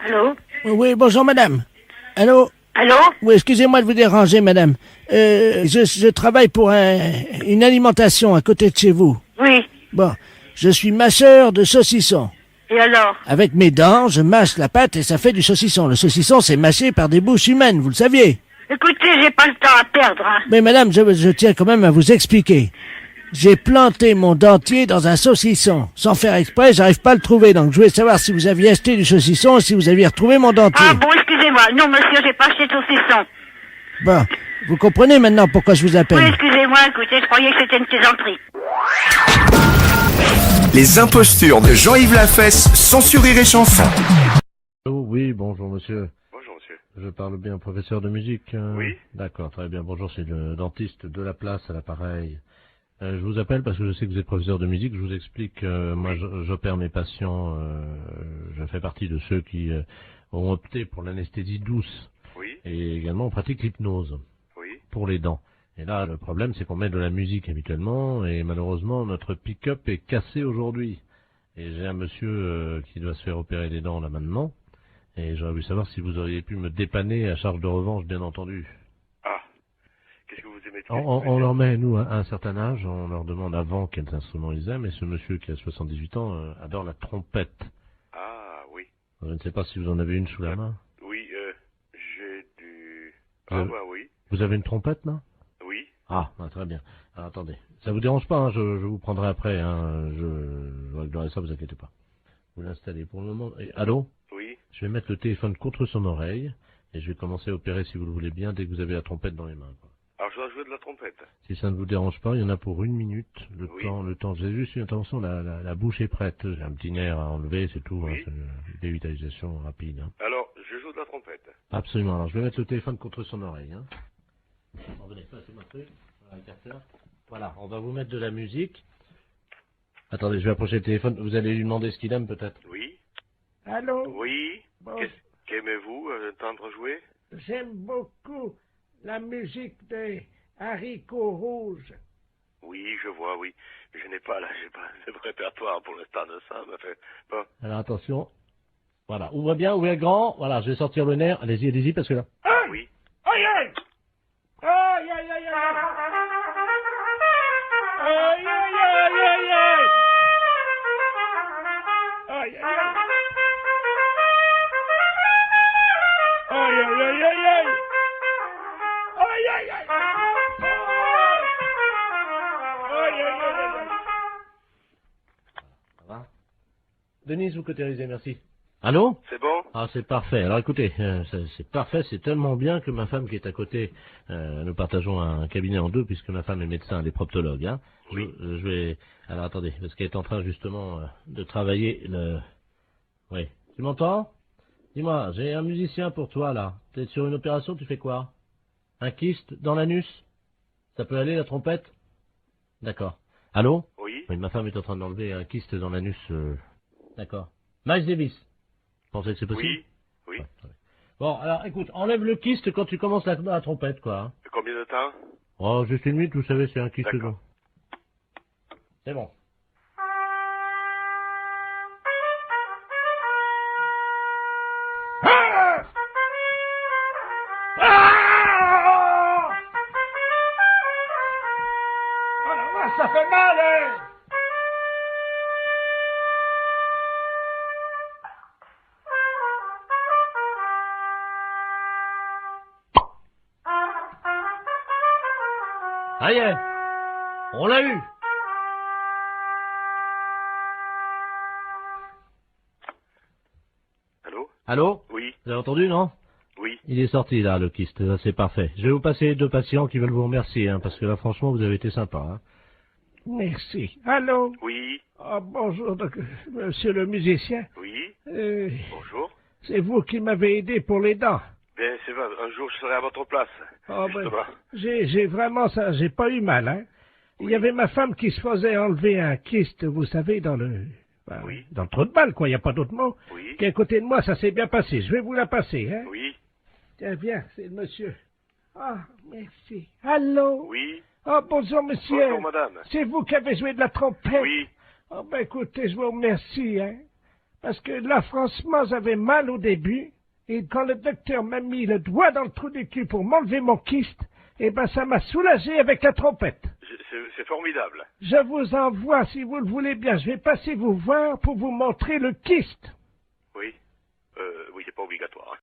Allô? Oui, bonjour madame. Allô? Allô? Oui, excusez-moi de vous déranger madame. Je travaille pour une alimentation à côté de chez vous. Oui. Bon, je suis mâcheur de saucisson. Et alors? Avec mes dents, je mâche la pâte et ça fait du saucisson. Le saucisson, c'est mâché par des bouches humaines, vous le saviez. Écoutez, j'ai pas le temps à perdre, hein. Mais madame, je tiens quand même à vous expliquer. J'ai planté mon dentier dans un saucisson. Sans faire exprès, j'arrive pas à le trouver. Donc je voulais savoir si vous aviez acheté du saucisson et si vous aviez retrouvé mon dentier. Ah bon, excusez-moi. Non, monsieur, j'ai pas acheté de saucisson. Bon, vous comprenez maintenant pourquoi je vous appelle. Oui, excusez-moi, écoutez, je croyais que c'était une plaisanterie. Les impostures de Jean-Yves Lafesse, sans sourire et chanson. Oh, oui, bonjour monsieur. Bonjour monsieur. Je parle bien au professeur de musique. Oui. D'accord, très bien. Bonjour, c'est le dentiste de la place à l'appareil. Je vous appelle parce que je sais que vous êtes professeur de musique. Je vous explique, moi j'opère mes patients, je fais partie de ceux qui ont opté pour l'anesthésie douce. Oui. Et également on pratique l'hypnose Oui. pour les dents. Et là, le problème, c'est qu'on met de la musique habituellement, et malheureusement, notre pick-up est cassé aujourd'hui. Et j'ai un monsieur qui doit se faire opérer des dents là maintenant, et j'aurais voulu savoir si vous auriez pu me dépanner à charge de revanche, bien entendu. Ah. Qu'est-ce que vous aimez de On leur met, nous, à un certain âge, on leur demande avant quels instruments ils aiment, et ce monsieur qui a 78 ans adore la trompette. Ah, oui. Je ne sais pas si vous en avez une sous la main. Oui, j'ai du... Vous Ah, avez- bah oui. Vous avez une trompette, là? Oui. Ah, très bien. Alors, attendez. Ça vous dérange pas, hein, je vous prendrai après, hein, je réglerai ça, vous inquiétez pas. Vous l'installez pour le moment. Et, allô? Oui. Je vais mettre le téléphone contre son oreille, et je vais commencer à opérer, si vous le voulez bien, dès que vous avez la trompette dans les mains, quoi. Alors, je dois jouer de la trompette. Si ça ne vous dérange pas, il y en a pour 1 minute, Oui. le temps. J'ai juste une attention, la bouche est prête. J'ai un petit nerf à enlever, c'est tout, Oui. hein, c'est une dévitalisation rapide, hein. Alors, je joue de la trompette. Absolument. Alors, je vais mettre le téléphone contre son oreille, hein. Bon, venez, passez-moi le truc. Voilà, le capteur. Voilà, on va vous mettre de la musique. Attendez, je vais approcher le téléphone. Vous allez lui demander ce qu'il aime, peut-être. Oui. Allô? Oui. Bon, Qu'aimez-vous entendre jouer? j'aime beaucoup la musique des haricots rouges. Oui, je vois, oui. Mais je n'ai pas, là, j'ai pas le répertoire pour l'instant de ça, mais fait... Bon. Alors, attention. Voilà, ouvrez grand. Voilà, je vais sortir le nerf. Allez-y, parce que là... Oui. Aïe, aïe! Aïe, aïe, aïe, aïe! Aïe, aïe, aïe, aïe, aïe! Aïe, aïe, aïe! Aïe, aïe, aïe, aïe, aïe! Aïe, aïe, aïe! Aïe, aïe, aïe, aïe! Ça va? Denise, vous cautérisez, merci. Allô? C'est bon? Ah, c'est parfait. Alors écoutez, c'est parfait, c'est tellement bien que ma femme qui est à côté, nous partageons un cabinet en deux puisque ma femme est médecin, elle est proctologue. Hein. Oui. Je vais... Alors attendez, parce qu'elle est en train justement de travailler le... Oui. Tu m'entends? Dis-moi, j'ai un musicien pour toi là. T'es sur une opération, tu fais quoi? Un kyste dans l'anus? Ça peut aller la trompette? D'accord. Allô? Oui. Oui, ma femme est en train d'enlever un kyste dans l'anus. D'accord. Miles Davis. Vous pensez que c'est possible? Oui. Oui. Ouais, très bien. Bon, alors écoute, enlève le kyste quand tu commences la trompette, quoi. Hein. Combien de temps? Oh, juste 1 minute, vous savez, c'est un kyste. D'accord. Bon. C'est bon. Ça fait mal, hein? Ça y est, on l'a eu. Allô? Allô? Oui. Vous avez entendu, non? Oui. Il est sorti, là, le kyste. Là, c'est parfait. Je vais vous passer 2 patients qui veulent vous remercier, hein, parce que là, franchement, vous avez été sympa. Hein. Merci. Allô? Oui. Ah, bonjour, monsieur le musicien. Oui. Euh, Bonjour. c'est vous qui m'avez aidé pour les dents. Bien, c'est vrai, un jour je serai à votre place. Ah, Justement. j'ai vraiment ça, j'ai pas eu mal, hein. Il y avait ma femme qui se faisait enlever un kyste, vous savez, dans le Oui. dans le trou de balle, quoi, il n'y a pas d'autre mot. Oui. Qui est à côté de moi, ça s'est bien passé. Je vais vous la passer, hein. Oui. Tiens, viens, c'est le monsieur. Ah, merci. Allô? Oui. Ah, bonjour, monsieur. Bonjour, madame. C'est vous qui avez joué de la trompette? Oui. Ah, ben, écoutez, je vous remercie, hein. Parce que là, franchement, j'avais mal au début. Et quand le docteur m'a mis le doigt dans le trou du cul pour m'enlever mon kyste, eh ben ça m'a soulagé avec la trompette. C'est formidable. Je vous envoie, si vous le voulez bien, je vais passer vous voir pour vous montrer le kyste. Oui. Oui, c'est pas obligatoire. Hein.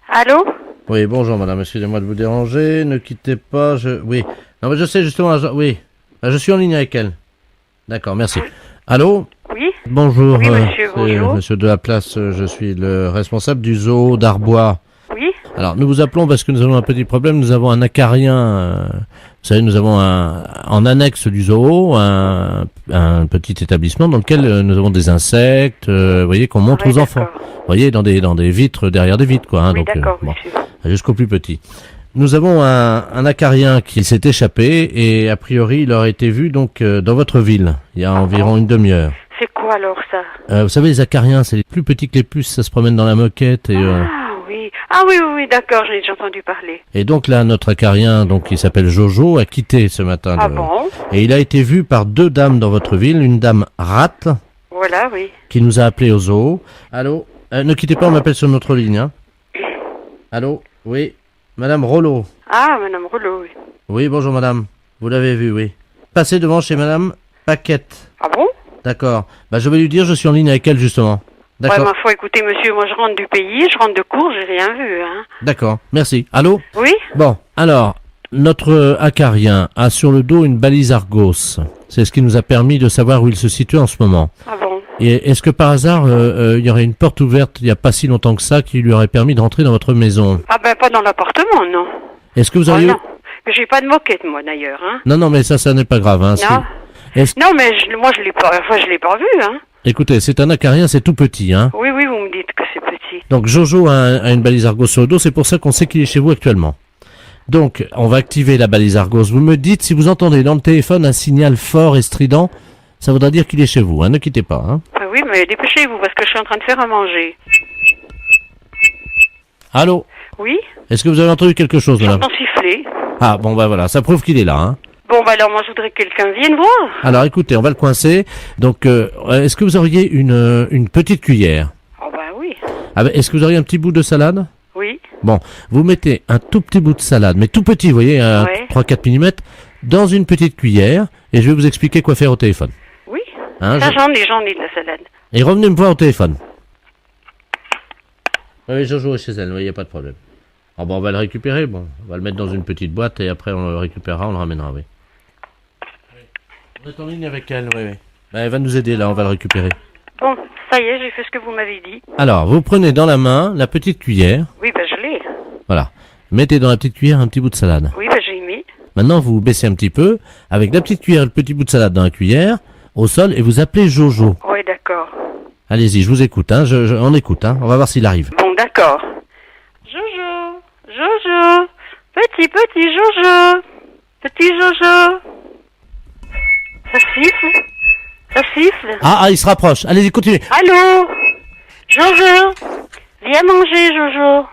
Allô? Oui, bonjour madame, excusez-moi de vous déranger, ne quittez pas, Oui, non mais je sais justement, oui, je suis en ligne avec elle. D'accord, merci. Allô? Oui? Bonjour, Oui, monsieur, c'est bonjour. monsieur de la place, je suis le responsable du zoo d'Arbois. Oui? Alors, nous vous appelons parce que nous avons un petit problème, nous avons un acarien, vous savez, nous avons en annexe du zoo, un petit établissement dans lequel nous avons des insectes, vous voyez, qu'on montre Oui, aux enfants. d'accord. Vous voyez, dans des vitres, derrière des vitres, quoi. Hein, Oui, donc, d'accord, bon, monsieur. jusqu'au plus petit. Nous avons un acarien qui s'est échappé et a priori il aurait été vu donc dans votre ville il y a environ une demi-heure. C'est quoi alors ça? Vous savez les acariens c'est les plus petits que les puces, ça se promène dans la moquette et Ah oui, d'accord, j'en ai déjà entendu parler. et donc là notre acarien donc qui s'appelle Jojo a quitté ce matin Ah bon? et il a été vu par deux dames dans votre ville, une dame rate Voilà, oui. qui nous a appelé au zoo. Allô, ne quittez pas, on m'appelle sur notre ligne. Hein. Allô, oui. Madame Rollo. Ah, madame Rouleau, oui. Oui, bonjour madame. Vous l'avez vu, oui. Passez devant chez madame Paquette. Ah bon? D'accord. Bah, je vais lui dire, je suis en ligne avec elle, justement. D'accord. Ouais, mais faut écouter, monsieur, moi je rentre du pays, je rentre de cours, j'ai rien vu, hein. D'accord. Merci. Allô? Oui? Bon, alors, notre acarien a sur le dos une balise Argos. C'est ce qui nous a permis de savoir où il se situe en ce moment. Ah bon? Et est-ce que par hasard, il y aurait une porte ouverte il n'y a pas si longtemps que ça qui lui aurait permis de rentrer dans votre maison? Ah ben pas dans l'appartement, non. Est-ce que vous Oh auriez... non. Mais j'ai pas de moquette, moi, d'ailleurs, hein. Non, mais ça n'est pas grave. Hein. Non. Est-ce- Non, mais moi je l'ai pas, enfin je l'ai pas vu, hein. Écoutez, c'est un acarien, c'est tout petit, hein. Oui, vous me dites que c'est petit. Donc Jojo a une balise Argos sur le dos, c'est pour ça qu'on sait qu'il est chez vous actuellement. Donc, on va activer la balise Argos. Vous me dites si vous entendez dans le téléphone un signal fort et strident, ça voudra dire qu'il est chez vous, hein. Ne quittez pas, hein. Ah oui, mais dépêchez-vous, parce que je suis en train de faire à manger. Allô? Oui? Est-ce que vous avez entendu quelque chose, madame? J'entends siffler. Ah, bon, bah voilà, ça prouve qu'il est là, hein. Bon, bah alors moi je voudrais que quelqu'un vienne voir. Alors, écoutez, on va le coincer. Donc, est-ce que vous auriez une petite cuillère? Oh bah oui. Ah, est-ce que vous auriez un petit bout de salade? Oui. Bon, vous mettez un tout petit bout de salade, mais tout petit, vous voyez, Ouais. 3-4 mm, dans une petite cuillère, et je vais vous expliquer quoi faire au téléphone. Oui. Hein, Ça j'en ai de la salade. Et revenez me voir au téléphone. Oui, Jojo est chez elle, il n'y a pas de problème. Ah bon, on va le récupérer, bon, on va le mettre dans une petite boîte, et après on le récupérera, on le ramènera, oui. On est en ligne avec elle, oui. Ben, elle va nous aider, là, on va le récupérer. Bon, ça y est, j'ai fait ce que vous m'avez dit. Alors, vous prenez dans la main la petite cuillère, Oui, bah je l'ai. voilà. Mettez dans la petite cuillère un petit bout de salade. Oui, bah j'ai mis. Maintenant, vous baissez un petit peu, avec la petite cuillère et le petit bout de salade dans la cuillère, au sol, et vous appelez Jojo. Oui, d'accord. Allez-y, je vous écoute, hein, on écoute, hein, on va voir s'il arrive. Bon, d'accord. Jojo, Jojo, petit Jojo, petit Jojo. Ça siffle, ça siffle. Ah, il se rapproche, allez-y, continuez. Allô, Jojo, viens manger, Jojo.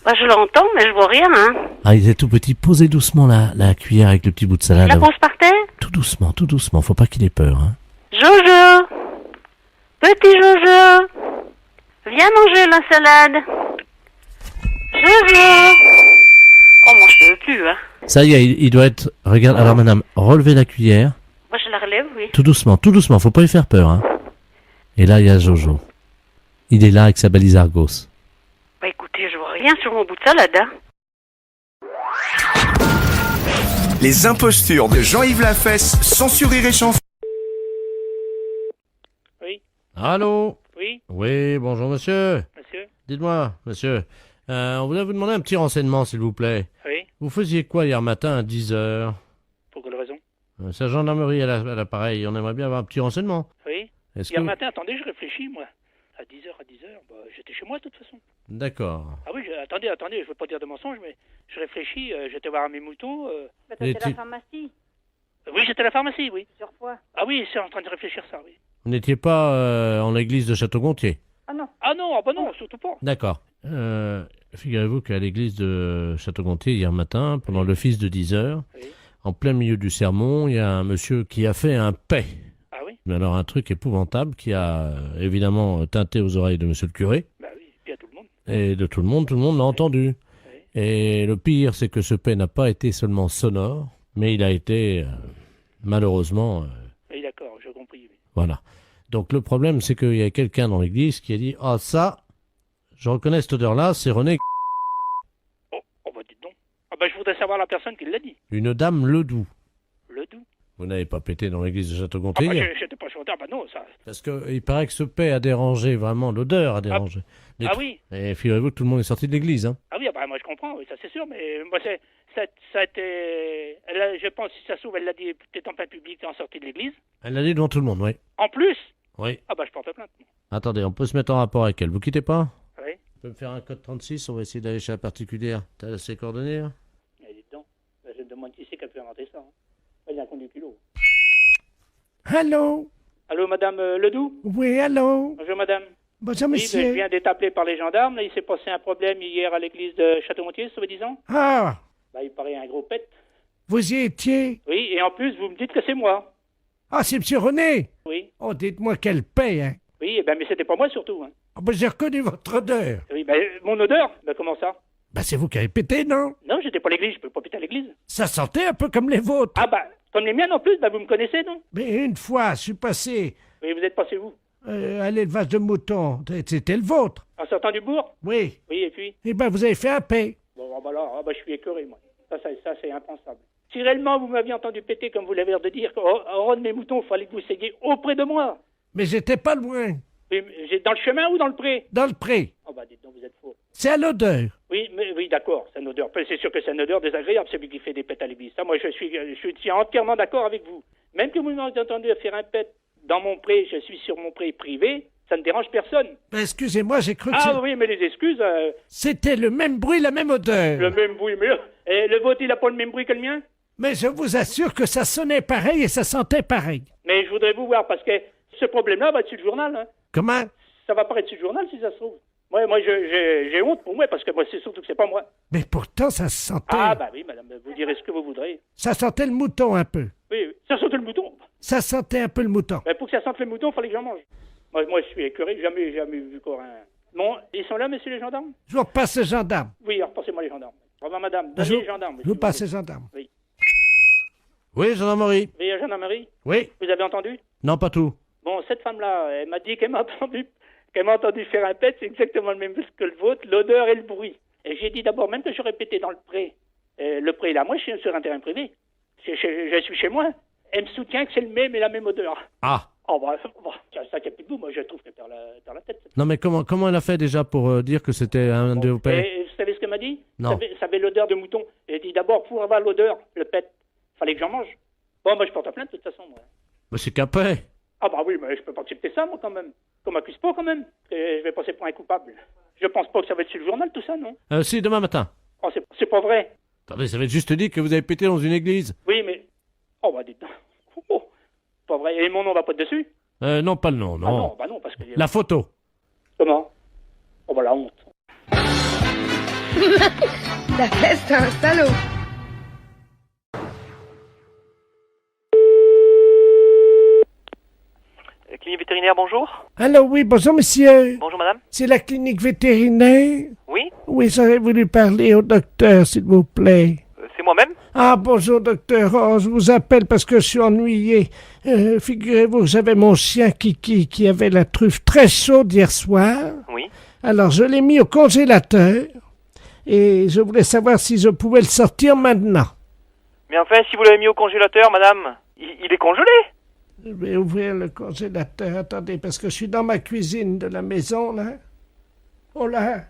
Bah, je l'entends, mais je vois rien, hein. Ah, il est tout petit, posez doucement la cuillère avec le petit bout de salade. La pose par terre? Tout doucement, faut pas qu'il ait peur, hein. Jojo, petit Jojo, viens manger la salade. Jojo. Oh, moi je peux plus, hein. Ça y est, il doit être... Regarde, alors madame, relevez la cuillère, Moi je la relève, oui. tout doucement, faut pas lui faire peur, hein. Et là, il y a Jojo. Il est là avec sa balise Argos. Bah écoutez, je vois rien sur mon bout de salade, hein. Les impostures de Jean-Yves Lafesse, sans Rire et Chanson. Allô? Oui, Oui, bonjour monsieur. monsieur. Dites-moi, monsieur, on voulait vous demander un petit renseignement, s'il vous plaît. Oui. Vous faisiez quoi hier matin à 10h? Pour quelle raison? Sa gendarmerie à l'appareil, on aimerait bien avoir un petit renseignement. Oui. Est-ce Hier que... matin, attendez, je réfléchis, moi. À 10h, bah, j'étais chez moi, de toute façon. D'accord. Ah oui, attendez, je veux pas dire de mensonge, mais je réfléchis, j'étais voir mes moutons. Et tu- pharmacie, Oui, j'étais à la pharmacie, oui. plusieurs fois. Ah oui, c'est en train de réfléchir ça, oui. Vous n'étiez pas en l'église de Château-Gontier? Ah non. Ah non, ah bah non, surtout pas. D'accord. Figurez-vous qu'à l'église de Château-Gontier, hier matin, pendant l'office de 10 heures, Oui. en plein milieu du sermon, il y a un monsieur qui a fait un paix. Ah oui? Mais alors un truc épouvantable qui a évidemment tinté aux oreilles de monsieur le curé Bah oui, et puis à tout le monde. et de tout le monde l'a entendu. Oui. Et le pire, c'est que ce paix n'a pas été seulement sonore, mais il a été malheureusement... Oui, d'accord, j'ai compris. Oui. voilà. Donc le problème, c'est qu'il y a quelqu'un dans l'église qui a dit « Ah ça, je reconnais cette odeur-là, c'est René, Oh, oh bah dites donc. Ah bah je voudrais savoir la personne qui l'a dit. une dame Ledoux. Ledoux. Vous n'avez pas pété dans l'église de Ah Château-Gontier bah hier j'étais pas chanteur, bah non, ça. Parce qu'il paraît que ce paix a dérangé, vraiment, l'odeur a dérangé. Ah oui. Et figurez-vous que tout le monde est sorti de l'église. Hein. Ah oui, ah bah moi je comprends, oui, ça c'est sûr, mais moi ça a été... je pense, si ça se trouve, elle l'a dit peut-être en plein public en sortie de l'église. Elle l'a dit devant tout le monde, oui. En plus. Oui. Ah bah je porte plainte. Attendez, on peut se mettre en rapport avec elle. Vous quittez pas? Oui. Vous pouvez me faire un code 36, on va essayer d'aller chez la particulière. T'as ses coordonnées là? Mais dites donc, bah, je me demande qui c'est qui a pu inventer ça. Hein. Il a un conduit culot. Allô? Allô, madame Ledoux? Oui, allô? Bonjour, madame. Bonjour, Oui, ben, je monsieur. viens d'être appelé par les gendarmes. Là, il s'est passé un problème hier à l'église de Château-Gontier, soi-disant. Ah, Bah, il paraît un gros pet. vous y étiez? Oui, et en plus, vous me dites que c'est moi. Ah, c'est monsieur René? Oui. Oh, dites-moi quelle paix, hein? Oui, eh ben, mais c'était pas moi surtout. Hein. Ah, ben, j'ai reconnu votre odeur. Oui, ben, mon odeur? Ben, comment ça? Ben, c'est vous qui avez pété, non? Non, j'étais pas à l'église, je peux pas péter à l'église. Ça sentait un peu comme les vôtres. Ah, bah, comme les miennes en plus, bah, vous me connaissez, non? Mais une fois, je suis passé Oui, vous êtes passé où? à l'élevage de moutons. C'était le vôtre. En sortant du bourg? Oui. Oui, et puis? Eh ben, vous avez fait un paix. Bon, bah là, ah, bah, je suis écœuré, moi. Ça, c'est impensable. Si réellement vous m'aviez entendu péter, comme vous l'avez l'air de dire, au rang de mes moutons, il fallait que vous saidiez auprès de moi. Mais j'étais pas loin. Oui, dans le chemin ou dans le pré? Dans le pré. Oh, bah, dites donc, vous êtes faux. C'est à l'odeur. Oui, mais, oui, d'accord, c'est une odeur. C'est sûr que c'est une odeur désagréable, celui qui fait des pets à l'église. Ça, moi, je suis entièrement d'accord avec vous. Même que vous m'avez entendu faire un pet dans mon pré, je suis sur mon pré privé, ça ne dérange personne. Ben, excusez-moi, j'ai cru que Ah oui, mais les excuses, c'était le même bruit, la même odeur. le même bruit, mais et le vôtre, il n'a pas le même bruit que le mien? Mais je vous assure que ça sonnait pareil et ça sentait pareil. Mais je voudrais vous voir, parce que ce problème-là va être sur le journal. Hein. Comment? Ça va paraître sur le journal, si ça se trouve. Moi j'ai honte pour moi, parce que moi, c'est surtout que c'est pas moi. Mais pourtant, ça sentait. Ah, bah oui, madame, vous direz ce que vous voudrez. Ça sentait le mouton un peu. Oui, oui. Ça sent le mouton. Ça sentait un peu le mouton. Mais pour que ça sente le mouton, il fallait que j'en mange. Moi, je suis écœuré, jamais vu encore un... Bon, ils sont là, messieurs les gendarmes? Je vous repasse le gendarme. Oui, alors passez-moi les gendarmes. Au revoir, madame. Je Donnez les gendarmes. je vous passe le gendarme. Oui. Oui, gendarmerie. Oui, gendarmerie, Oui. vous avez entendu? Non, pas tout. Bon, cette femme-là, elle m'a dit qu'elle m'a entendu faire un pet, c'est exactement le même que le vôtre, l'odeur et le bruit. Et j'ai dit d'abord même que j'aurais pété dans le pré. Le pré, là, moi, je suis sur un terrain privé. Je suis chez moi. Elle me soutient que c'est le même et la même odeur. Ah. Oh, bah, ça qui a plus de goût, moi, je trouve que t'as la tête. Non, mais comment elle a fait déjà pour dire que c'était un de vos pets? Et vous savez ce qu'elle m'a dit? Non. Ça avait l'odeur de mouton. Et elle dit d'abord, pour avoir l'odeur, le pet, fallait que j'en mange. Bon, moi, je porte plainte de toute façon, moi. Mais c'est qu'un paix. Ah bah oui, mais je peux pas accepter ça, moi, quand même. Qu'on m'accuse pas, quand même. Et je vais passer pour un coupable. Je pense pas que ça va être sur le journal, tout ça, non? Si, demain matin. Oh, c'est pas vrai. Attendez, ça va être juste dit que vous avez pété dans une église. Oui, mais... Oh, bah, dites donc. Oh, pas vrai. Et mon nom va pas dessus? Non, pas le nom, non. Ah non, bah non, parce que... La photo. Comment? Oh, bah, la honte. La peste, c'est un salaud. Clinique vétérinaire, bonjour. Alors oui, bonjour monsieur. Bonjour madame. C'est la clinique vétérinaire? Oui, Oui, j'aurais voulu parler au docteur, s'il vous plaît. c'est moi-même. Ah, bonjour docteur. Oh, je vous appelle parce que je suis ennuyé. Figurez-vous, j'avais mon chien Kiki qui avait la truffe très chaude hier soir. Oui. Alors, je l'ai mis au congélateur et je voulais savoir si je pouvais le sortir maintenant. Mais enfin, si vous l'avez mis au congélateur, madame, il est congelé. Je vais ouvrir le congélateur. Attendez, parce que je suis dans ma cuisine de la maison, là. Oh là.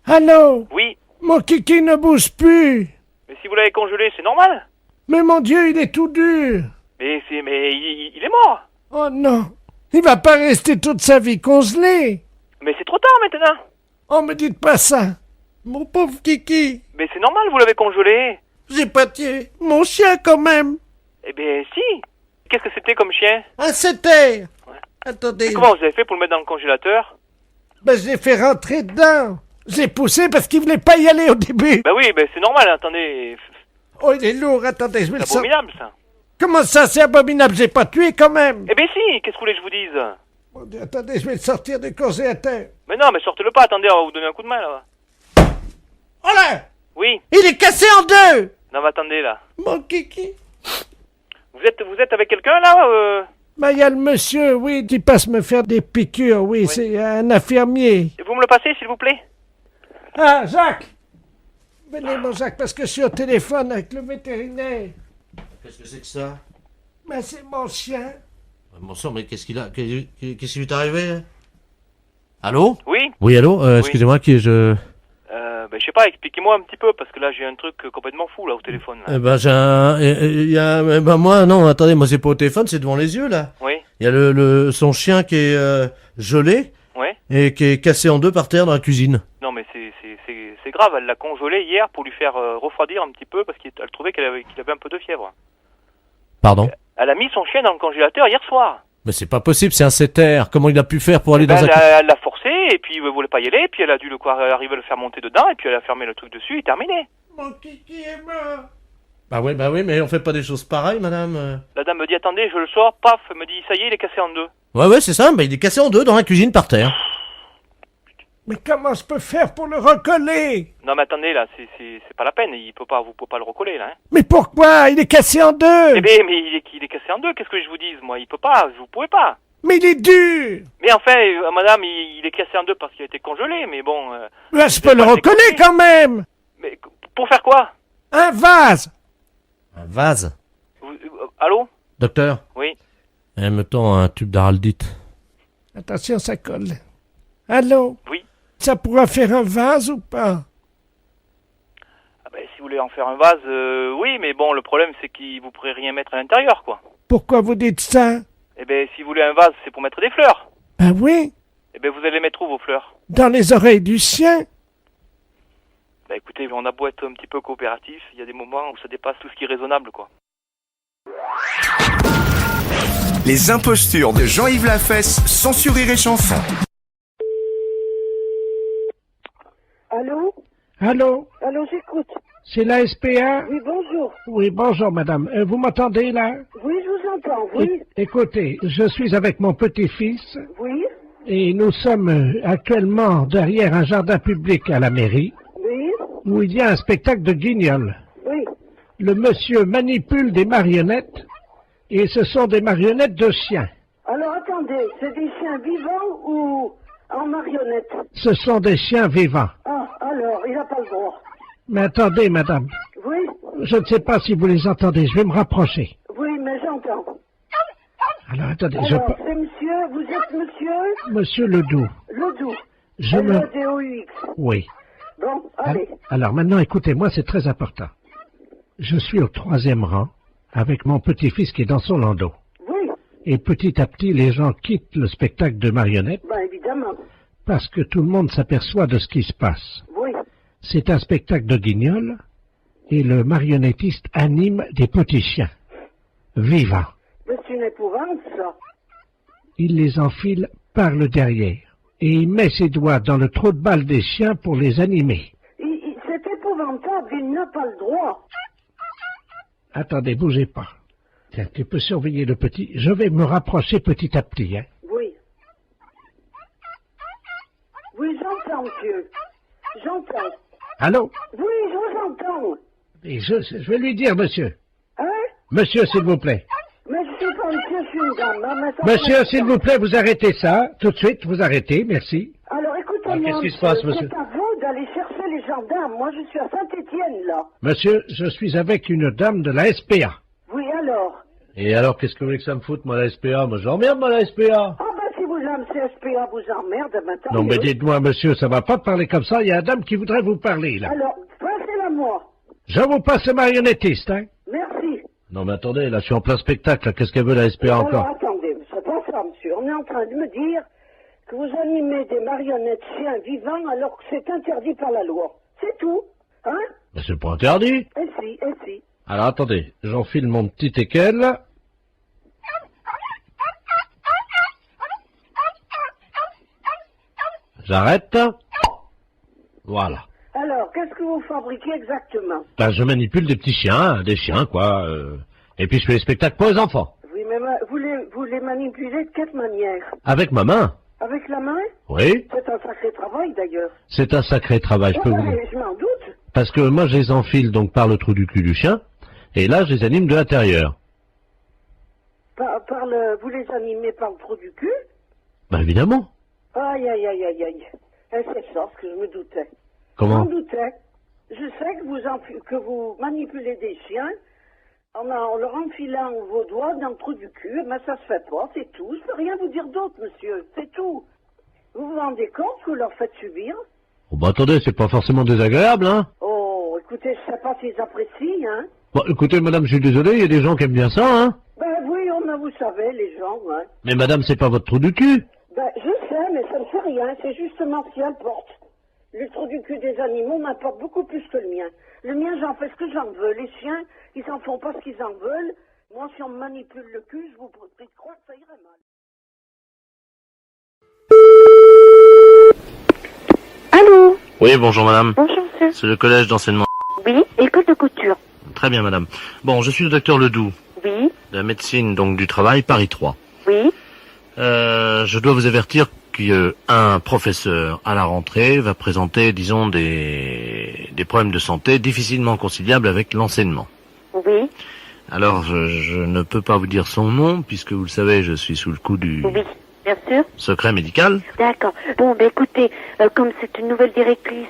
Allô? Oui. Mon Kiki ne bouge plus. Mais si vous l'avez congelé, c'est normal. Mais mon Dieu, il est tout dur. Mais il est mort. Oh non. Il va pas rester toute sa vie congelé. Mais c'est trop tard maintenant. Oh, me dites pas ça. Mon pauvre Kiki. Mais c'est normal, vous l'avez congelé. J'ai pas tué mon chien quand même. Eh ben si. Qu'est-ce que c'était comme chien? Un setter. Ouais. Attendez. Et comment vous avez fait pour le mettre dans le congélateur? Ben, je l'ai fait rentrer dedans. J'ai poussé parce qu'il voulait pas y aller au début. Bah oui, c'est normal, attendez. Oh, il est lourd, attendez, je vais le C'est sortir. abominable, ça. Comment ça, c'est abominable? J'ai pas tué quand même. Eh ben si, qu'est-ce que vous voulez que je vous dise? Mon Dieu, attendez, je vais le sortir du congélateur. Mais non, mais sortez-le pas, attendez, on va vous donner un coup de main, là. Oh là! Oui. Il est cassé en deux! Non, mais attendez, là. Mon kiki. Vous êtes avec quelqu'un, là Ben, il y a le monsieur, oui, qui passe me faire des piqûres, oui. C'est un infirmier. Vous me le passez, s'il vous plaît? Ah, Jacques! Venez, mon Jacques, parce que je suis au téléphone avec le vétérinaire. Qu'est-ce que c'est que ça? Ben, c'est mon chien. Mon sang, mais qu'est-ce qu'il a? Qu'est-ce qui lui est arrivé? Hein? Allô? Oui. Oui, allô? Excusez-moi, qui je... Je sais pas, expliquez-moi un petit peu, parce que là, j'ai un truc complètement fou, là, au téléphone, là. j'ai un... moi, non, attendez, moi, c'est pas au téléphone, c'est devant les yeux, là. Oui. Il y a son chien qui est gelé. Ouais. Et qui est cassé en deux par terre dans la cuisine. Non, mais c'est grave, elle l'a congelé hier pour lui faire refroidir un petit peu, parce qu'elle trouvait qu'il avait un peu de fièvre. Pardon? Elle a mis son chien dans le congélateur hier soir. Mais c'est pas possible, c'est un CTR. Comment il a pu faire pour aller dans un... Elle l'a forcé, et puis il voulait pas y aller, puis elle a dû arriver à le faire monter dedans, et puis elle a fermé le truc dessus, et terminé. Mon kiki est mort. Bah oui, mais on fait pas des choses pareilles, madame. La dame me dit, attendez, je le sors, paf, elle me dit, ça y est, il est cassé en deux. Ouais, c'est ça, il est cassé en deux dans la cuisine par terre. Mais comment je peux faire pour le recoller? Non, mais attendez, là, c'est pas la peine, vous pouvez pas le recoller, là, hein. Mais pourquoi? Il est cassé en deux. Eh bien, mais il est cassé en deux, qu'est-ce que je vous dise, moi? Vous pouvez pas. Mais il est dur. Mais enfin, madame, il est cassé en deux parce qu'il a été congelé, mais bon... Là, je peux le recoller quand même. Mais pour faire quoi? Un vase. Un vase? Allô? Docteur? Oui. Elle me tend un tube d'araldite. Attention, ça colle. Allô? Oui. Ça pourra faire un vase ou pas? Ah ben, si vous voulez en faire un vase, oui, mais bon, le problème, c'est que vous pourrez rien mettre à l'intérieur, quoi. Pourquoi vous dites ça? Eh ben, si vous voulez un vase, c'est pour mettre des fleurs. Ben oui. Eh ben, vous allez mettre où, vos fleurs? Dans les oreilles du chien. Ben, écoutez, on a beau être un petit peu coopératif, il y a des moments où ça dépasse tout ce qui est raisonnable, quoi. Les impostures de Jean-Yves Lafesse, sans Rire et Chanson. Allô? Allô? Allô, j'écoute. C'est la SPA? Oui, bonjour. Oui, bonjour, madame. Vous m'entendez, là? Oui, je vous entends, oui. Écoutez, je suis avec mon petit-fils. Oui. Et nous sommes actuellement derrière un jardin public à la mairie. Oui. Où il y a un spectacle de guignol. Oui. Le monsieur manipule des marionnettes. Et ce sont des marionnettes de chiens. Alors, attendez, c'est des chiens vivants ou en marionnettes? Ce sont des chiens vivants. Ah, alors, il n'a pas le droit. Mais attendez, madame. Oui. Je ne sais pas si vous les entendez. Je vais me rapprocher. Oui, mais j'entends. Alors, attendez. Alors, c'est monsieur, vous êtes monsieur? Monsieur Ledoux. Ledoux. Je me... L-E-D-O-U-X. Oui. Bon, allez. Alors maintenant, écoutez-moi, c'est très important. Je suis au 3e rang avec mon petit-fils qui est dans son landau. Oui. Et petit à petit, les gens quittent le spectacle de marionnettes. Ben, évidemment. Parce que tout le monde s'aperçoit de ce qui se passe. Oui. C'est un spectacle de guignol et le marionnettiste anime des petits chiens. Vivants. Mais c'est une épouvante, ça. Il les enfile par le derrière et il met ses doigts dans le trou de balle des chiens pour les animer. C'est épouvantable, il n'a pas le droit. Attendez, bougez pas. Tiens, tu peux surveiller le petit. Je vais me rapprocher petit à petit, hein. Oui. Oui, j'entends, monsieur. J'entends. Allô? Oui, je vous entends. Et je vais lui dire, monsieur. Hein? Monsieur, s'il vous plaît. Mais je suis pas monsieur, je suis une dame. Hein, mais ça Monsieur, s'il vous plaît, vous arrêtez ça. Tout de suite, vous arrêtez, merci. Alors, écoutez-moi, qu'est-ce qui se passe, monsieur? C'est à vous d'aller chercher les gendarmes. Moi, je suis à Saint-Étienne, là. Monsieur, je suis avec une dame de la SPA. Oui, alors? Et alors, qu'est-ce que vous voulez que ça me foute, moi, la SPA? Moi, j'emmerde, moi, la SPA. Ah, ben, si vous aimez CSPA, vous emmerde, maintenant. Non, mais dites-moi, monsieur, ça va pas de parler comme ça. Il y a une dame qui voudrait vous parler, là. Alors, passez-la moi. Je vous passe le marionnettiste, hein. Merci. Non, mais attendez, là, je suis en plein spectacle, là. Qu'est-ce qu'elle veut, la SPA, encore? Alors, attendez, c'est pas ça, monsieur. On est en train de me dire que vous animez des marionnettes chiens vivants alors que c'est interdit par la loi. C'est tout. Hein? Mais c'est pas interdit. Et si. Alors, attendez, j'enfile mon petit teckel. J'arrête. Voilà. Alors, qu'est-ce que vous fabriquez exactement? Ben, je manipule des petits chiens, des chiens, quoi. Et puis je fais des spectacles pour les enfants. Oui, mais vous les manipulez de quelle manière? Avec ma main. Avec la main? Oui. C'est un sacré travail, d'ailleurs. C'est un sacré travail, je peux vous dire. Je m'en doute. Parce que moi, je les enfile donc par le trou du cul du chien, et là, je les anime de l'intérieur. Vous les animez par le trou du cul? Ben, évidemment. Aïe. Et c'est ça ce que je me doutais. Comment? Je m'en doutais. Je sais que vous manipulez des chiens en leur enfilant vos doigts dans le trou du cul, mais ça se fait pas, c'est tout. Je peux rien vous dire d'autre, monsieur, c'est tout. Vous vous rendez compte que vous leur faites subir? Oh, bah, attendez, c'est pas forcément désagréable, hein? Oh, écoutez, je sais pas s'ils apprécient, hein? Bon, écoutez, madame, je suis désolé, il y a des gens qui aiment bien ça, hein? Ben oui, vous savez, les gens, hein. Mais madame, c'est pas votre trou du cul. Ben, je sais, mais ça ne fait rien, c'est justement ce qui importe. Le trou du cul des animaux m'importe beaucoup plus que le mien. Le mien, j'en fais ce que j'en veux. Les chiens, ils en font pas ce qu'ils en veulent. Moi, si on me manipule le cul, je vous prie de croire que ça irait mal. Allô? Oui, bonjour madame. Bonjour, monsieur. C'est le collège d'enseignement. Oui, école de couture. Très bien madame. Bon, je suis le docteur Ledoux, Oui, de la médecine donc du travail, Paris 3. oui. Je dois vous avertir qu'un professeur à la rentrée va présenter, disons, des problèmes de santé difficilement conciliables avec l'enseignement. Oui, Alors, je ne peux pas vous dire son nom, puisque vous le savez, je suis sous le coup du oui, bien sûr. secret médical. D'accord. Bon, ben écoutez, comme c'est une nouvelle directrice,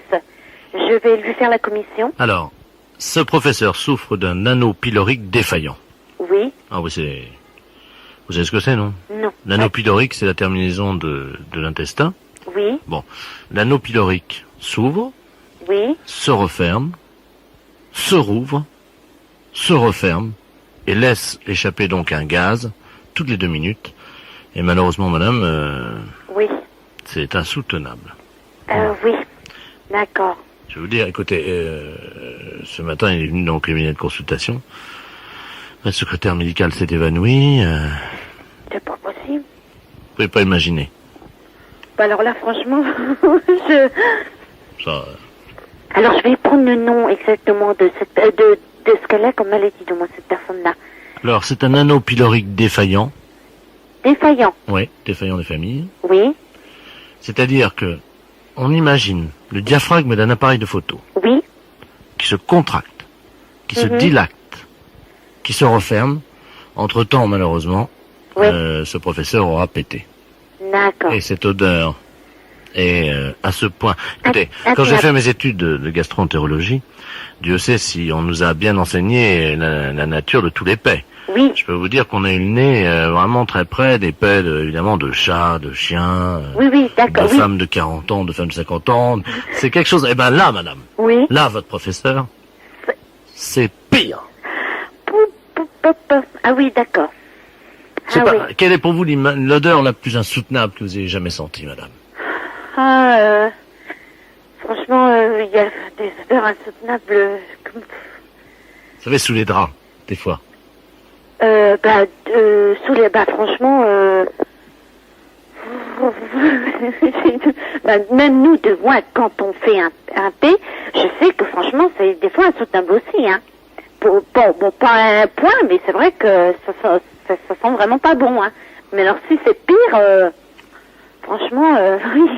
je vais lui faire la commission. Alors, ce professeur souffre d'un anneau pylorique défaillant. Oui, Ah oui, vous savez ce que c'est, non? non. L'anneau pylorique, c'est la terminaison de l'intestin. Oui, Bon, l'anneau pylorique s'ouvre, oui, se referme, se rouvre, se referme, et laisse échapper donc un gaz toutes les 2 minutes. Et malheureusement, madame, oui, c'est insoutenable. oui. D'accord. Je vais vous dire, écoutez, ce matin, il est venu dans le cabinet de consultation. Le secrétaire médical s'est évanoui. C'est pas possible. Vous pouvez pas imaginer. Bah alors là, franchement, Ça, Alors, je vais prendre le nom exactement de ce qu'elle a comme maladie, de moi, cette personne-là. Alors, c'est un anneau pylorique défaillant. Défaillant. Oui, défaillant des familles. Oui, C'est-à-dire que on imagine le diaphragme d'un appareil de photo oui, qui se contracte, qui se dilate, qui se referme. Entre-temps, malheureusement, oui. Ce professeur aura pété. D'accord. Et cette odeur est à ce point. Écoutez, quand j'ai fait mes études de gastroentérologie, Dieu sait si on nous a bien enseigné la nature de tous les paix. Oui. Je peux vous dire qu'on a eu le nez vraiment très près des paix, évidemment, de chats, de chiens, Oui, d'accord. de femmes de 40 ans, de femmes de 50 ans. C'est quelque chose... Eh ben là, madame, Oui. là, votre professeur, c'est pire. Ah oui, d'accord. C'est Ah pas... oui. Quelle est pour vous l'odeur la plus insoutenable que vous ayez jamais sentie, madame? Franchement, il y a des odeurs insoutenables. Vous savez, sous les draps, des fois. Franchement, même nous, de moi, quand on fait un thé, je sais que franchement, c'est des fois insoutenable aussi, hein. Bon, pas un point, mais c'est vrai que ça sent vraiment pas bon, hein. Mais alors, si c'est pire, franchement, oui,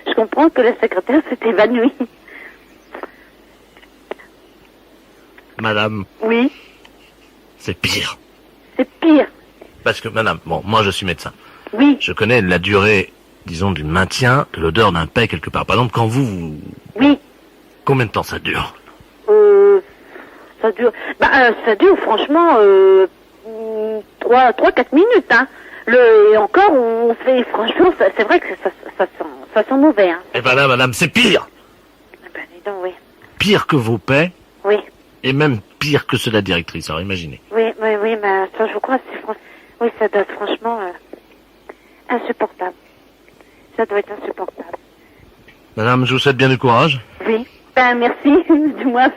je comprends que le secrétaire s'est évanoui. Madame. Oui. C'est pire. C'est pire. Parce que, madame, bon, moi je suis médecin. Oui. Je connais la durée, disons, du maintien de l'odeur d'un paix quelque part. Par exemple, quand vous... Oui. Combien de temps ça dure? Ça dure franchement 3-4 minutes, hein. Et encore, on fait, franchement, c'est vrai que ça sent mauvais, hein. Eh ben là, madame, c'est pire. Ben, dis donc, oui. Pire que vos paix. Oui. Et même pire que ceux de la directrice, alors imaginez. Oui, mais ça, je crois, oui, ça doit être franchement insupportable. Ça doit être insupportable. Madame, je vous souhaite bien du courage. Oui. Ben, merci. Du moins,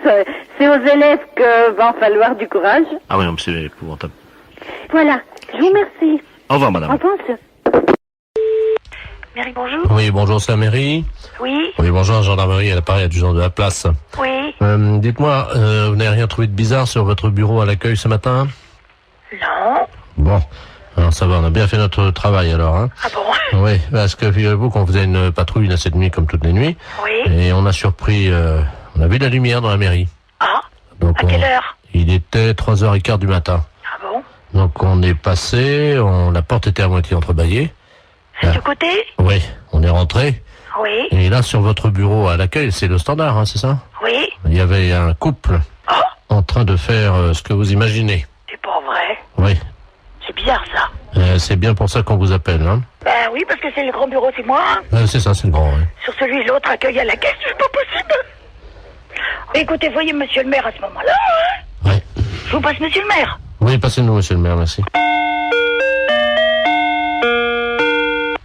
c'est aux élèves que va en falloir du courage. Ah oui, non, c'est épouvantable. Voilà. Je vous remercie. Au revoir, madame. Au revoir, monsieur. Mairie, bonjour. Oui, bonjour, c'est la mairie. Oui. Oui, bonjour, la gendarmerie, à l'appareil adjudant de la place. Oui. Dites-moi, vous n'avez rien trouvé de bizarre sur votre bureau à l'accueil ce matin? Non. Bon, alors ça va, on a bien fait notre travail alors, hein. Ah bon? Oui, parce que figurez-vous qu'on faisait une patrouille là cette nuit comme toutes les nuits. Oui. Et on a surpris, on a vu de la lumière dans la mairie. Ah. Donc à quelle heure? Il était 3h15 du matin. Ah bon? Donc on est passé, la porte était à moitié entrebâillée. C'est du côté? Oui, on est rentré. Oui. Et là, sur votre bureau à l'accueil, c'est le standard, hein, c'est ça? Oui. Il y avait un couple en train de faire ce que vous imaginez. C'est pas vrai. Oui. C'est bizarre, ça. C'est bien pour ça qu'on vous appelle, hein? Ben oui, parce que c'est le grand bureau, c'est moi. C'est ça, c'est le grand, oui. Sur celui l'autre, accueil à la caisse, c'est pas possible. Écoutez, voyez monsieur le maire à ce moment-là, hein? Oui. Je vous passe monsieur le maire. Oui, passez-nous, monsieur le maire, merci.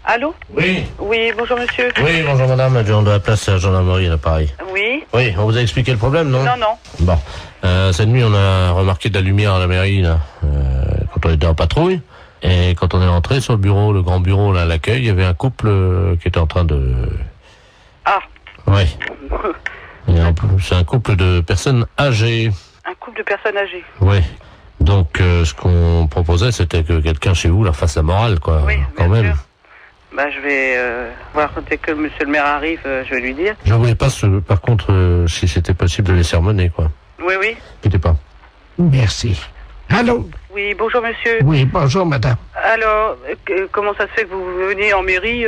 Allô? Oui. Oui, bonjour monsieur. Oui, bonjour madame, adjudant de la place à la gendarmerie à l'appareil. Oui. Oui, on vous a expliqué le problème, non? Non, non. Bon. Cette nuit, on a remarqué de la lumière à la mairie, là, quand on était en patrouille. Et quand on est rentré sur le bureau, le grand bureau, là, à l'accueil, il y avait un couple qui était en train de... Ah. Oui. C'est un couple de personnes âgées. Un couple de personnes âgées. Oui. Donc, ce qu'on proposait, c'était que quelqu'un chez vous leur fasse la morale, quoi. Oui, quand même. sûr. Bah, je vais voir dès que monsieur le maire arrive, je vais lui dire. Je voulais pas, par contre, si c'était possible de les sermonner, quoi. Oui, oui. N'inquiétez pas. Merci. Allô? Oui, bonjour monsieur. Oui, bonjour madame. Alors, comment ça se fait que vous venez en mairie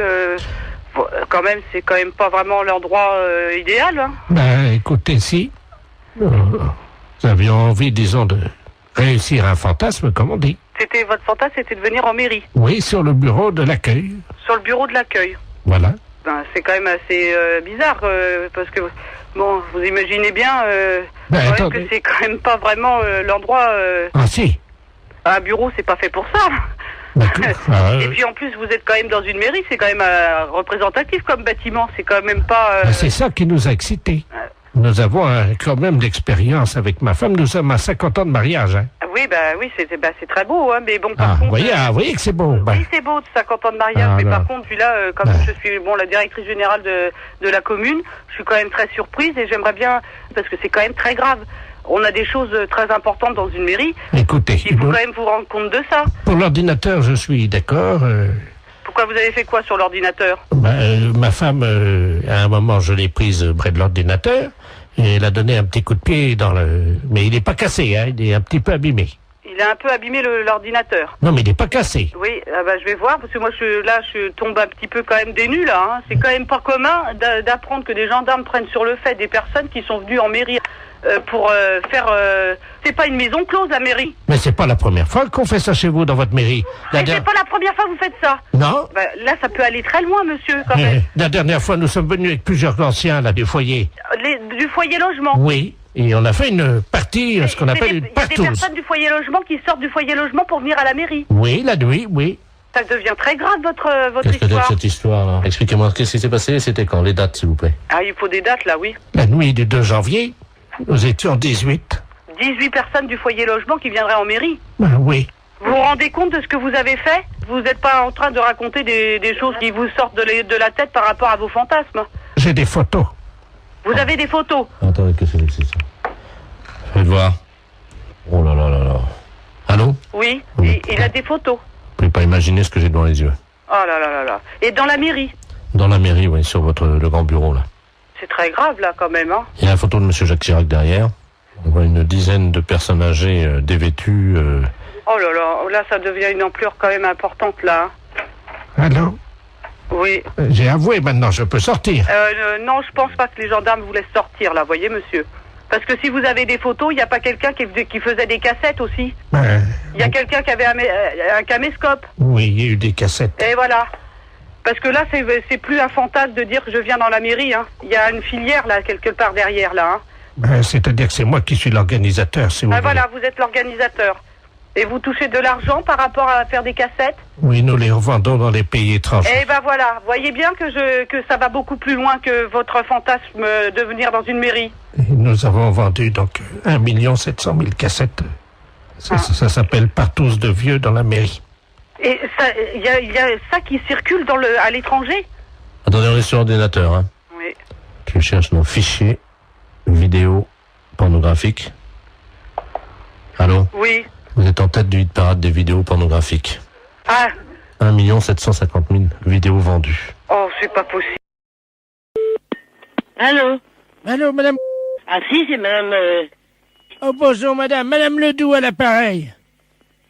quand même, c'est quand même pas vraiment l'endroit idéal, hein? Ben, écoutez, si nous avions envie, disons, de réussir un fantasme, comme on dit. C'était votre fantasme, c'était de venir en mairie? Oui, sur le bureau de l'accueil. Sur le bureau de l'accueil? Voilà. Ben, c'est quand même assez bizarre, parce que, bon, vous imaginez bien que c'est quand même pas vraiment l'endroit... Ah si. Un bureau, c'est pas fait pour ça. Et puis en plus, vous êtes quand même dans une mairie, c'est quand même représentatif comme bâtiment, c'est quand même pas... C'est ça qui nous a excités. Nous avons quand même l'expérience avec ma femme, nous sommes à 50 ans de mariage. Hein. Oui, c'est très beau, hein, mais bon, par contre... Vous voyez que c'est beau. Oui, c'est beau, 50 ans de mariage, mais par contre, puis là, comme je suis la directrice générale de la commune, je suis quand même très surprise et j'aimerais bien, parce que c'est quand même très grave. On a des choses très importantes dans une mairie. Écoutez, il faut quand même vous rendre compte de ça. Pour l'ordinateur, je suis d'accord. Pourquoi vous avez fait quoi sur l'ordinateur? Ma femme, à un moment, je l'ai prise près de l'ordinateur et elle a donné un petit coup de pied dans le... Mais il n'est pas cassé, hein, il est un petit peu abîmé. Il a un peu abîmé l'ordinateur. Non, mais il n'est pas cassé. Oui, je vais voir, parce que moi, je tombe un petit peu quand même des nues, là. Hein. C'est quand même pas commun d'apprendre que des gendarmes prennent sur le fait des personnes qui sont venues en mairie pour faire... C'est pas une maison close, la mairie. Mais c'est pas la première fois qu'on fait ça chez vous, dans votre mairie. Mais c'est pas la première fois que vous faites ça. Non. Là, ça peut aller très loin, monsieur, quand même. La dernière fois, nous sommes venus avec plusieurs anciens, là, du foyer. Du foyer logement. Oui. Et on a fait une partie, ce qu'on appelle une partouze. Il y a des personnes du foyer logement qui sortent du foyer logement pour venir à la mairie. Oui, la nuit, oui. Ça devient très grave, votre Qu'est-ce que c'est histoire. que cette histoire, là? Expliquez-moi, qu'est-ce qui s'est passé? C'était quand? Les dates, s'il vous plaît. Ah, il faut des dates, là, oui. La nuit du 2 janvier, nous étions 18. 18 personnes du foyer logement qui viendraient en mairie? Oui. Vous vous rendez compte de ce que vous avez fait? Vous n'êtes pas en train de raconter des choses qui vous sortent de la tête par rapport à vos fantasmes? J'ai des photos. Vous avez des photos? Attendez, qu'est-ce que c'est ça? Faites voir. Oh là là là là. Allô? Oui, il a des photos. Vous pouvez pas imaginer ce que j'ai devant les yeux. Oh là là là là. Et dans la mairie? Dans la mairie, oui, sur le grand bureau, là. C'est très grave, là, quand même, hein? Il y a la photo de M. Jacques Chirac derrière. On voit une dizaine de personnes âgées dévêtues. Oh là là, là, ça devient une ampleur quand même importante, là. Allô? Oui. J'ai avoué, maintenant, je peux sortir. Non, je pense pas que les gendarmes vous laissent sortir, là, voyez, monsieur. Parce que si vous avez des photos, il n'y a pas quelqu'un qui faisait des cassettes aussi? Il y a quelqu'un qui avait un caméscope. Oui, il y a eu des cassettes. Et voilà. Parce que là, c'est plus un fantasme de dire que je viens dans la mairie, hein. Il y a une filière, là, quelque part derrière, là, hein. C'est-à-dire que c'est moi qui suis l'organisateur, si vous voulez. Voilà, vous êtes l'organisateur. Et vous touchez de l'argent par rapport à faire des cassettes? Oui, nous les revendons dans les pays étrangers. Eh ben voilà, voyez bien que ça va beaucoup plus loin que votre fantasme de venir dans une mairie. Et nous avons vendu donc 1 700 000 cassettes. Ça s'appelle partouze de vieux dans la mairie. Et il y a ça qui circule à l'étranger? Attendez, on est sur ordinateur, hein. Oui. Tu cherches nos fichiers vidéo pornographiques. Allô? Oui. Vous êtes en tête du hit parade des vidéos pornographiques. Ah. 1 750 000 vidéos vendues. Oh, c'est pas possible. Allô? Allô, madame? Ah si, c'est madame... Oh, bonjour, madame. Madame Ledoux à l'appareil.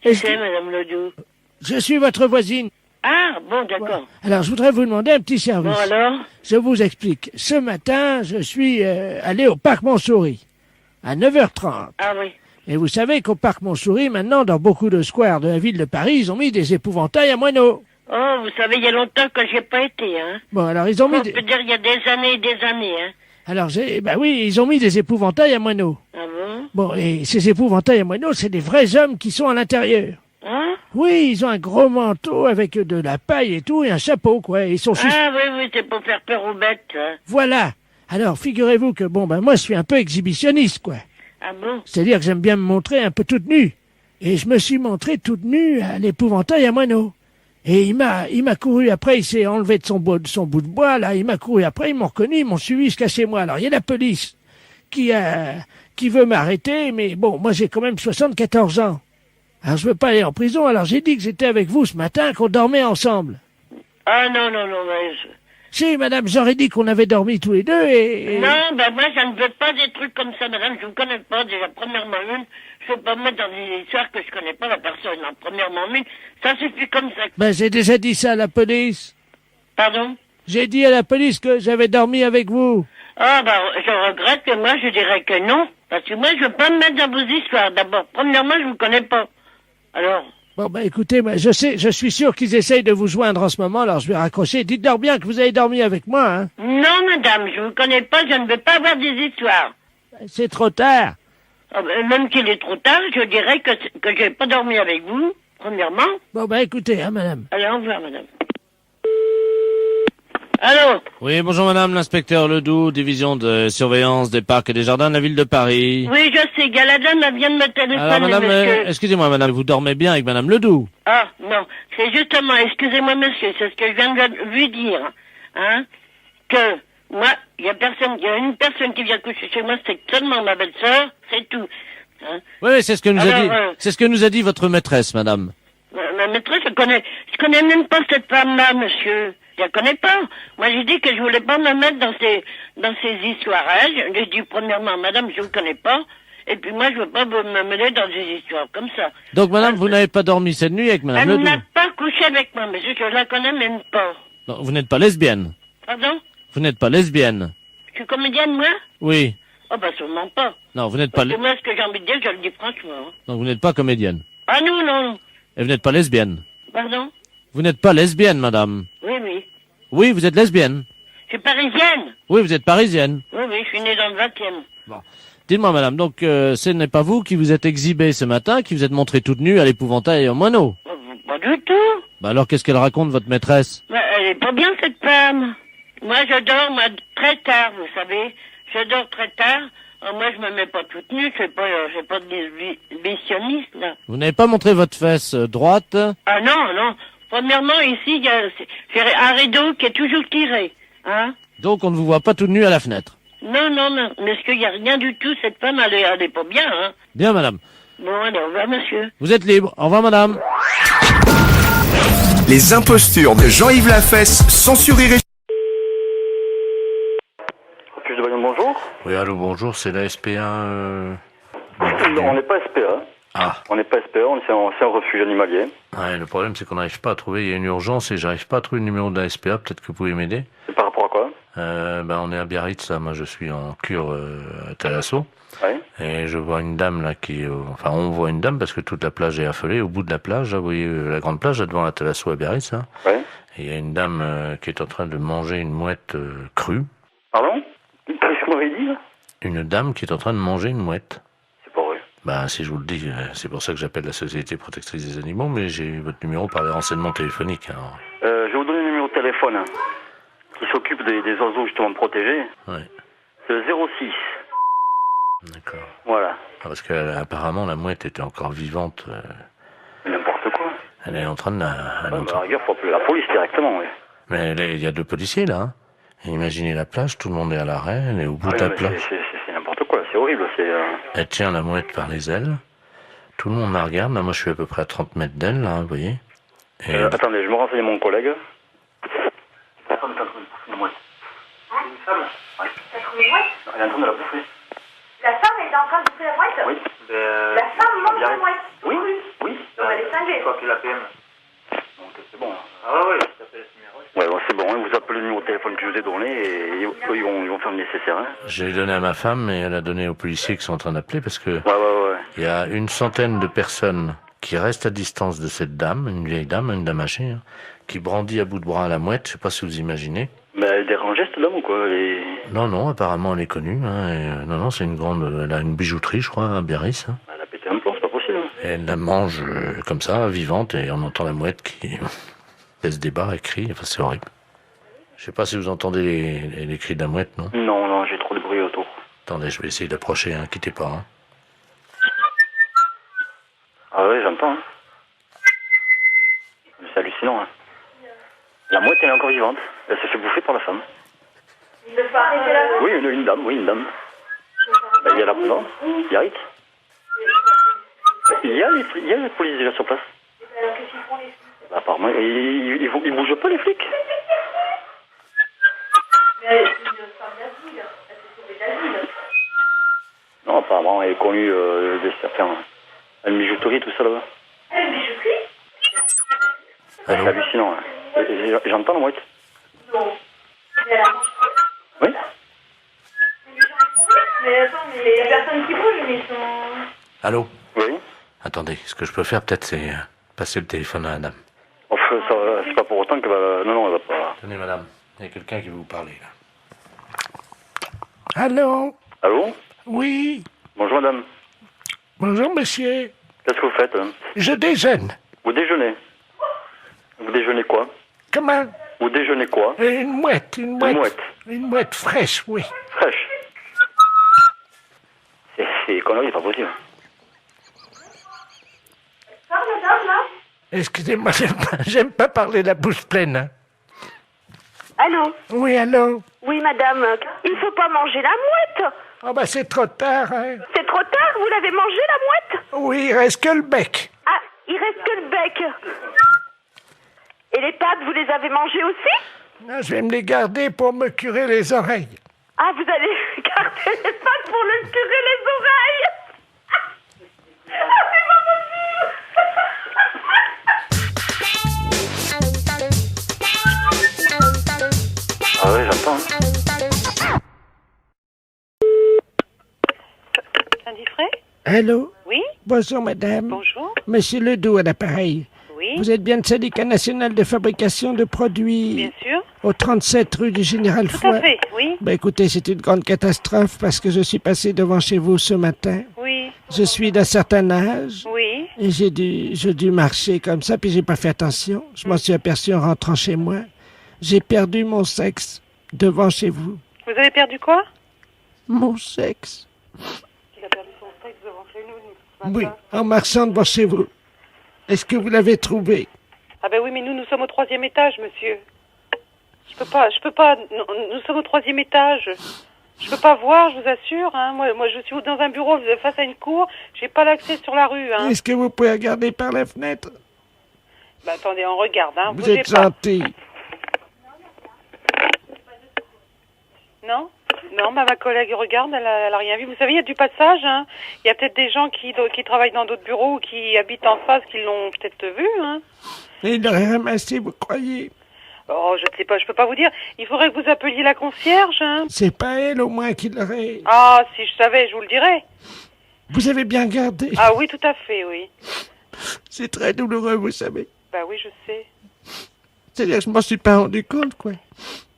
C'est madame Ledoux. Je suis votre voisine. Ah, bon, d'accord. Alors, je voudrais vous demander un petit service. Bon, alors? Je vous explique. Ce matin, je suis allé au parc Montsouris, à 9h30. Ah oui. Et vous savez qu'au parc Montsouris, maintenant, dans beaucoup de squares de la ville de Paris, ils ont mis des épouvantails à moineaux. Oh, vous savez, il y a longtemps que j'ai pas été, hein. Bon, alors, ils ont mis... On peut dire il y a des années et des années, hein. Alors, oui, ils ont mis des épouvantails à moineaux. Ah bon? Bon, et ces épouvantails à moineaux, c'est des vrais hommes qui sont à l'intérieur. Hein? Oui, ils ont un gros manteau avec de la paille et tout, et un chapeau, quoi. Ils sont Ah oui, c'est pour faire peur aux bêtes, hein. Voilà. Alors, figurez-vous que, moi, je suis un peu exhibitionniste, quoi. Ah bon? C'est-à-dire que j'aime bien me montrer un peu toute nue. Et je me suis montré toute nue à l'épouvantail à moineaux. Et il m'a couru après, il s'est enlevé de son bout de bois, là, il m'a couru après, ils m'ont reconnu, ils m'ont suivi jusqu'à chez moi. Alors, il y a la police qui veut m'arrêter, mais bon, moi, j'ai quand même 74 ans. Alors, je veux pas aller en prison, alors j'ai dit que j'étais avec vous ce matin, qu'on dormait ensemble. Ah non, mais... Si, madame, j'aurais dit qu'on avait dormi tous les deux et... Non, ben moi, je ne veux pas des trucs comme ça, madame, je ne connais pas, déjà, premièrement une, je ne peux pas me mettre dans des histoires que je connais pas la personne, hein. Premièrement une, ça suffit comme ça. Ben, j'ai déjà dit ça à la police. Pardon? J'ai dit à la police que j'avais dormi avec vous. Ah, ben, je regrette que moi, je dirais que non, parce que moi, je veux pas me mettre dans vos histoires, d'abord. Premièrement, je vous connais pas. Alors... Bon, ben écoutez, je suis sûr qu'ils essayent de vous joindre en ce moment, alors je vais raccrocher. Dites-leur bien que vous avez dormi avec moi, hein. Non, madame, je vous connais pas, je ne veux pas avoir des histoires. C'est trop tard. Ah, ben, même qu'il est trop tard, je dirais que j'ai pas dormi avec vous, premièrement. Bon, ben écoutez, hein, madame. Allez, au revoir, madame. Allô? Oui, bonjour madame, l'inspecteur Ledoux, division de surveillance des parcs et des jardins de la ville de Paris. Oui, je sais, Galadon, elle vient de me téléphoner, Alors madame, monsieur. excusez-moi madame, vous dormez bien avec madame Ledoux? Ah, non, c'est justement, excusez-moi monsieur, c'est ce que je viens de lui dire, hein, que moi, il y a une personne qui vient coucher chez moi, c'est seulement ma belle-sœur, c'est tout. Hein. Oui, c'est ce que c'est ce que nous a dit votre maîtresse, madame. Ma maîtresse, je connais même pas cette femme-là, monsieur. Je la connais pas. Moi, j'ai dit que je voulais pas me mettre dans ces histoires. Hein. J'ai dit premièrement, madame, je vous connais pas. Et puis moi, je veux pas me mêler dans des histoires comme ça. Donc madame, vous n'avez pas dormi cette nuit avec madame Ledoux? Elle n'a pas couché avec moi, monsieur, je la connais même pas. Non, vous n'êtes pas lesbienne? Pardon? Vous n'êtes pas lesbienne? Je suis comédienne, moi? Oui. Oh, bah, sûrement pas. Non, vous n'êtes pas... Parce que moi, ce que j'ai envie de dire, je le dis franchement. Hein. Donc vous n'êtes pas comédienne? Ah non, non. Et vous n'êtes pas lesbienne? Pardon? Vous n'êtes pas lesbienne, madame? Oui, oui. Oui, vous êtes lesbienne? Je suis parisienne. Oui, vous êtes parisienne. Oui, oui, je suis née dans le 20e. Bon. Dites-moi, madame, donc ce n'est pas vous qui vous êtes exhibée ce matin, qui vous êtes montrée toute nue à l'épouvantail et au moineau? Pas du tout. Bah alors, qu'est-ce qu'elle raconte, votre maîtresse? Mais elle est pas bien, cette femme. Moi, je dors très tard, vous savez. Je dors très tard. Moi, je me mets pas toute nue. Je suis pas d'exhibitionniste, là. Vous n'avez pas montré votre fesse droite? Ah non, non. Premièrement, ici, j'ai un rideau qui est toujours tiré. Hein? Donc, on ne vous voit pas toute nue à la fenêtre? Non, non, non. Mais est-ce qu'il y a rien du tout? Cette femme, elle est pas bien, hein? Bien, madame. Bon, allez, au revoir, monsieur. Vous êtes libre. Au revoir, madame. Les impostures de Jean-Yves Lafesse, sans Rire et... Bonjour. Oui, allô, bonjour, c'est la SPA. On n'est pas SPA. Ah. On n'est pas SPA, c'est un refuge animalier. Ouais, le problème, c'est qu'on n'arrive pas à trouver. Il y a une urgence et j'arrive pas à trouver le numéro de la SPA. Peut-être que vous pouvez m'aider. C'est par rapport à quoi? On est à Biarritz, là. Moi, je suis en cure à Thalasso. Ouais. Et je vois une dame, là, on voit une dame parce que toute la plage est affolée. Au bout de la plage, là, vous voyez la grande plage, là, devant la Thalasso à Biarritz, là. Ouais. Et il y a une dame qui est en train de manger une mouette crue. Pardon? Qu'est-ce que vous m'avez dit, là? Une dame qui est en train de manger une mouette. C'est pas vrai. Bah, si je vous le dis, c'est pour ça que j'appelle la Société Protectrice des Animaux, mais j'ai votre numéro par les renseignements téléphoniques. Alors. Je vais vous donner le numéro de téléphone, hein, qui s'occupe des oiseaux justement protégés. Ouais. C'est le 06. D'accord. Voilà. Ah, parce qu'apparemment, la mouette était encore vivante. N'importe quoi. Elle est en train de... À la rigueur, faut appeler la police directement, oui. Mais il y a 2 policiers, là. Hein. Et imaginez la plage, tout le monde est à l'arrêt, elle est au bout de la plage. C'est n'importe quoi, c'est horrible. Elle tient la mouette par les ailes. Tout le monde la regarde. Là, moi, je suis à peu près à 30 mètres d'elle, là, vous voyez. Et... attendez, je me renseigne mon collègue. Attendez, une mouette. Une femme? Oui. T'as trouvé une mouette? Elle est en train de la bouffer. La femme est en train de bouffer la mouette? Oui. La femme mange la mouette? Oui, oui. Donc elle est cinglée. Je crois qu'il la PM. Donc c'est bon. Ah ouais, ça s'appelle ce numéro. Ouais, bon, c'est bon, hein, vous appelez le numéro de téléphone que je vous ai donné et eux, ils vont faire le nécessaire. Hein. J'ai donné à ma femme et elle a donné aux policiers qui sont en train d'appeler parce que ouais. Il y a une centaine de personnes qui restent à distance de cette dame, une vieille dame, une dame âgée, hein, qui brandit à bout de bras la mouette, je sais pas si vous imaginez. Mais elle est dérangée cette dame ou quoi? Non, apparemment elle est connue. Hein, et, non, c'est une grande... Elle a une bijouterie, je crois, à Biarritz. Hein. Elle a pété un plomb, c'est pas possible. Hein. Et elle la mange comme ça, vivante, et on entend la mouette qui laisse des barres et crie. Enfin, c'est horrible. Je sais pas si vous entendez les cris de la mouette, non? Non, j'ai trop de bruit autour. Attendez, je vais essayer d'approcher, hein, quittez pas. Hein. Ah ouais, j'entends. Hein. C'est hallucinant. Hein. La mouette, elle est encore vivante. Elle se fait bouffer par la femme. Il ne faut arrêter la mouette? Oui, une dame. Ben, il y a la... Non, il y a Rick. Il y a les policiers déjà sur place. Alors qu'est-ce qu'ils font les flics? Apparemment, ils bougent pas les flics. Mais elle est une femme d'asile. Elle s'est sauvée d'asile. Non, apparemment, elle est connue de certains... Une bijouterie, tout ça là-bas. Une bijouterie? C'est hallucinant. Hein. J'entends la mouette. Non. Mais elle a mangé. Oui. Mais attends, mais il y a personne qui bouge, mais ils sont... Allô? Oui. Attendez, ce que je peux faire peut-être c'est passer le téléphone à la dame. Enfin, c'est pas pour autant qu'elle va... Non, elle va pas... Tenez madame, il y a quelqu'un qui veut vous parler là. Allô? Allô? Oui. Bonjour madame. Bonjour monsieur. Qu'est-ce que vous faites? Hein? Je déjeune. Vous déjeunez? Vous déjeunez quoi? Comment? Vous déjeunez quoi? Une mouette. Une mouette? Une mouette fraîche, oui. Fraîche? C'est des conneries, pas possible. Madame, là? Excusez-moi, j'aime pas parler la bouche pleine. Hein. Allô? Oui, allô? Oui, madame. Il faut pas manger la mouette. Oh, bah, c'est trop tard, hein. C'est trop tard, vous l'avez mangé, la mouette? Oui, il reste que le bec. Ah, il reste que le bec. Et les pattes, vous les avez mangées aussi? Non, je vais me les garder pour me curer les oreilles. Ah, vous allez garder les pattes pour le curer les oreilles? Ah, c'est pas possible! Ah oui, j'entends. Indiscret? Allô? Oui? Bonjour, madame. Bonjour. Monsieur Ledoux à l'appareil. Oui? Vous êtes bien le syndicat national de fabrication de produits... Bien sûr. Au 37 rue du Général Foy. Tout à fait, oui. Ben écoutez, c'est une grande catastrophe parce que je suis passé devant chez vous ce matin. Oui. Je suis d'un certain âge. Oui. Et j'ai dû marcher comme ça, puis j'ai pas fait attention. Je m'en suis aperçu en rentrant chez moi. J'ai perdu mon sexe devant chez vous. Vous avez perdu quoi? Mon sexe. Il a perdu son sexe devant chez nous. Oui, en marchant devant chez vous. Est-ce que vous l'avez trouvé? Ah ben oui, mais nous sommes au 3e étage, monsieur. Je peux pas, nous sommes au 3e étage. Je peux pas voir, je vous assure, hein. Moi, je suis dans un bureau face à une cour, j'ai pas l'accès sur la rue, hein. Est-ce que vous pouvez regarder par la fenêtre? Bah attendez, on regarde, hein. Vous Bougez êtes pas. gentil. Non? Non, bah ma collègue regarde, elle a rien vu. Vous savez, il y a du passage, hein. Il y a peut-être des gens qui travaillent dans d'autres bureaux ou qui habitent en face qui l'ont peut-être vu, hein. Et il l'aurait ramassé, vous croyez? Oh, je ne sais pas, je peux pas vous dire. Il faudrait que vous appeliez la concierge, hein. C'est pas elle, au moins, qui l'aurait... Ah, si je savais, je vous le dirais. Vous avez bien gardé? Ah oui, tout à fait, oui. C'est très douloureux, vous savez. Bah oui, je sais. C'est-à-dire que je m'en suis pas rendu compte, quoi.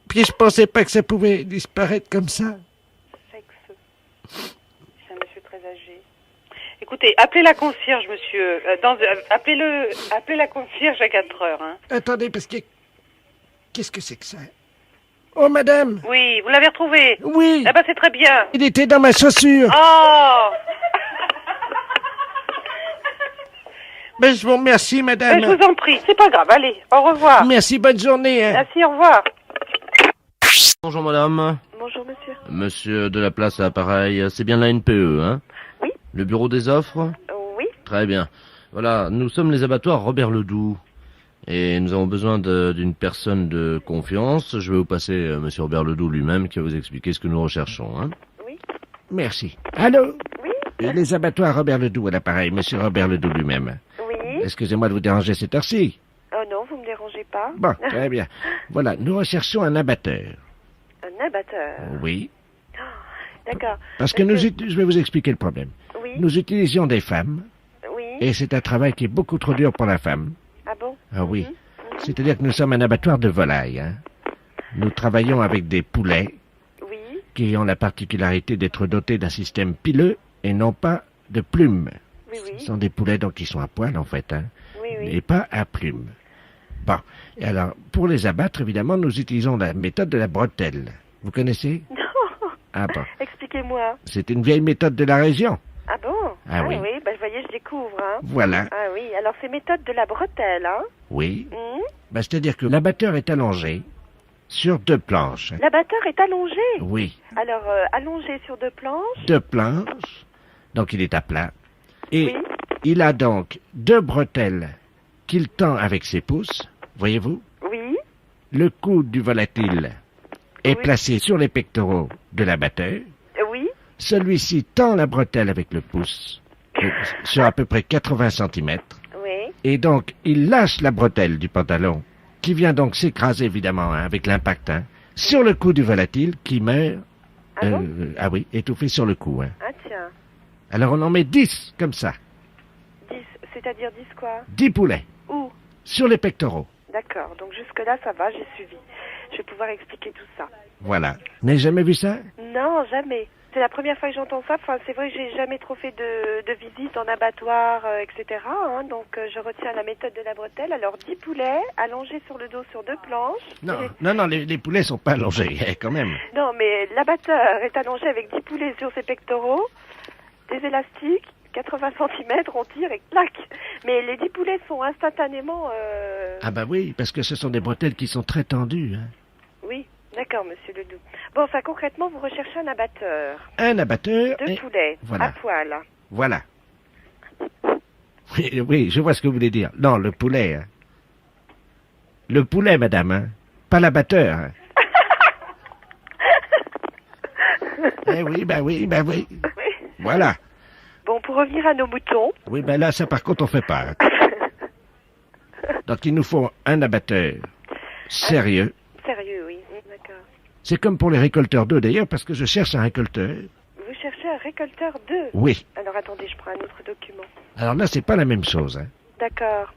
Puis je pensais pas que ça pouvait disparaître comme ça. Sexe. C'est un monsieur très âgé. Écoutez, appelez la concierge, monsieur. Appelez la concierge à 4 heures, hein. Attendez, parce que... Qu'est-ce que c'est que ça? Oh, madame! Oui, vous l'avez retrouvé? Oui! Ah bah c'est très bien. Il était dans ma chaussure. Oh! Ben, je vous remercie, madame. Je vous en prie, c'est pas grave, allez, au revoir. Merci, bonne journée. Hein. Merci, au revoir. Bonjour madame. Bonjour monsieur. Monsieur de la place à l'appareil, c'est bien la NPE, hein? Oui. Le bureau des offres? Oui. Très bien. Voilà, nous sommes les abattoirs Robert Ledoux. Et nous avons besoin d'une personne de confiance. Je vais vous passer monsieur Robert Ledoux lui-même qui va vous expliquer ce que nous recherchons, hein? Oui. Merci. Allô? Oui. Les abattoirs Robert Ledoux à l'appareil, monsieur Robert Ledoux lui-même. Oui. Excusez-moi de vous déranger cette heure-ci. Oh non, vous me dérangez pas. Bon, très bien. Voilà, nous recherchons un abatteur. Un abatteur. Oui. D'accord. Parce que je vais vous expliquer le problème. Oui. Nous utilisions des femmes. Oui. Et c'est un travail qui est beaucoup trop dur pour la femme. Ah bon? Ah oui. C'est-à-dire que nous sommes un abattoir de volailles. Hein. Nous travaillons avec des poulets. Oui. Qui ont la particularité d'être dotés d'un système pileux et non pas de plumes. Oui, oui. Ce sont des poulets donc qui sont à poil en fait. Hein. Oui, oui. Et pas à plumes. Bon. Et alors, pour les abattre, évidemment, nous utilisons la méthode de la bretelle. Vous connaissez? Non. Ah bon. Expliquez-moi. C'est une vieille méthode de la région. Ah bon? Ah oui. Oui, bah, voyez, je découvre, hein. Voilà. Ah oui, alors c'est méthode de la bretelle, hein. Oui. Bah, c'est-à-dire que l'abatteur est allongé sur 2 planches. L'abatteur est allongé? Oui. Alors, allongé sur 2 planches? 2 planches. Donc, il est à plat. Et oui. Il a donc 2 bretelles qu'il tend avec ses pouces. Voyez-vous? Oui. Le coude du volatile est placé sur les pectoraux de l'abatteur. Oui. Celui-ci tend la bretelle avec le pouce sur à peu près 80 cm. Oui. Et donc, il lâche la bretelle du pantalon, qui vient donc s'écraser évidemment hein, avec l'impact, hein, sur le cou du volatile qui meurt. Ah bon? Ah oui, étouffé sur le cou. Hein. Ah tiens. Alors on en met 10 comme ça. 10, c'est-à-dire 10 quoi? 10 poulets. Où? Sur les pectoraux. D'accord, donc jusque-là ça va, j'ai suivi. Je vais pouvoir expliquer tout ça. Voilà. N'avez jamais vu ça? Non, jamais. C'est la première fois que j'entends ça. Enfin, c'est vrai que j'ai jamais trop fait de visites en abattoir, etc. Hein. Donc, je retiens la méthode de la bretelle. Alors, 10 poulets allongés sur le dos sur 2 planches. Non, les poulets sont pas allongés, quand même. Non, mais l'abatteur est allongé avec 10 poulets sur ses pectoraux, des élastiques, 80 cm, on tire et clac. Mais les 10 poulets sont instantanément... Ah bah oui, parce que ce sont des bretelles qui sont très tendues. Hein. Oui. D'accord, monsieur Ledoux. Bon, enfin, concrètement, vous recherchez un abatteur. Un abatteur. De poulet, voilà. à poil. Voilà. Oui, je vois ce que vous voulez dire. Non, le poulet. Hein. Le poulet, madame, hein. Pas l'abatteur. Hein. Oui. Oui. Voilà. Bon, pour revenir à nos moutons. Oui, ben là, ça par contre, on fait pas. Hein. Donc, il nous faut un abatteur sérieux. Sérieux, oui. D'accord. C'est comme pour les récolteurs d'œufs, d'ailleurs, parce que je cherche un récolteur. Vous cherchez un récolteur d'œufs? Oui. Alors, attendez, je prends un autre document. Alors là, c'est pas la même chose. Hein. D'accord.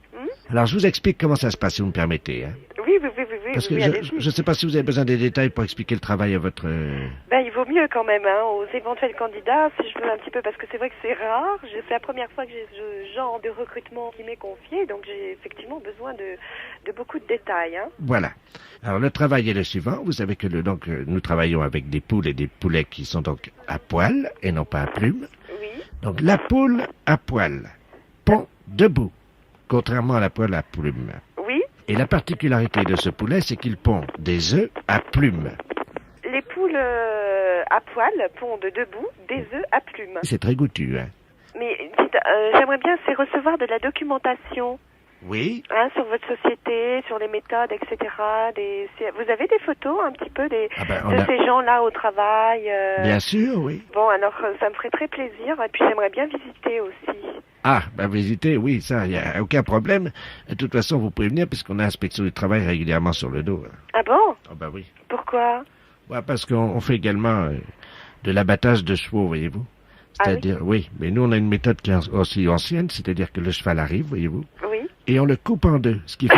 Alors, je vous explique comment ça se passe, si vous me permettez. Hein. Oui. Parce que oui, je ne sais pas si vous avez besoin des détails pour expliquer le travail à votre... Ben, il vaut mieux quand même, hein, aux éventuels candidats, si je veux un petit peu, parce que c'est vrai que c'est rare. C'est la première fois que j'ai ce genre de recrutement qui m'est confié, donc j'ai effectivement besoin de beaucoup de détails. Hein. Voilà. Alors, le travail est le suivant. Vous savez que nous travaillons avec des poules et des poulets qui sont donc à poil et non pas à plumes. Oui. Donc, la poule à poil pond debout, contrairement à la poule à plumes. Oui. Et la particularité de ce poulet, c'est qu'il pond des œufs à plumes. Les poules à poil pondent debout des œufs à plumes. C'est très goûtu, hein. Mais j'aimerais bien recevoir de la documentation. Oui. Hein, sur votre société, sur les méthodes, etc. Vous avez des photos un petit peu de ces gens-là au travail Bien sûr, oui. Bon, alors ça me ferait très plaisir. Et puis j'aimerais bien visiter aussi. Ah, visiter, oui, ça, il n'y a aucun problème. De toute façon, vous pouvez venir puisqu'on a inspection du travail régulièrement sur le dos. Ah bon? Ah oui. Pourquoi? Parce qu'on fait également de l'abattage de chevaux, voyez-vous. C'est-à-dire, oui, mais nous, on a une méthode qui est aussi ancienne, c'est-à-dire que le cheval arrive, voyez-vous. Oui. Et on le coupe en deux, ce qui fait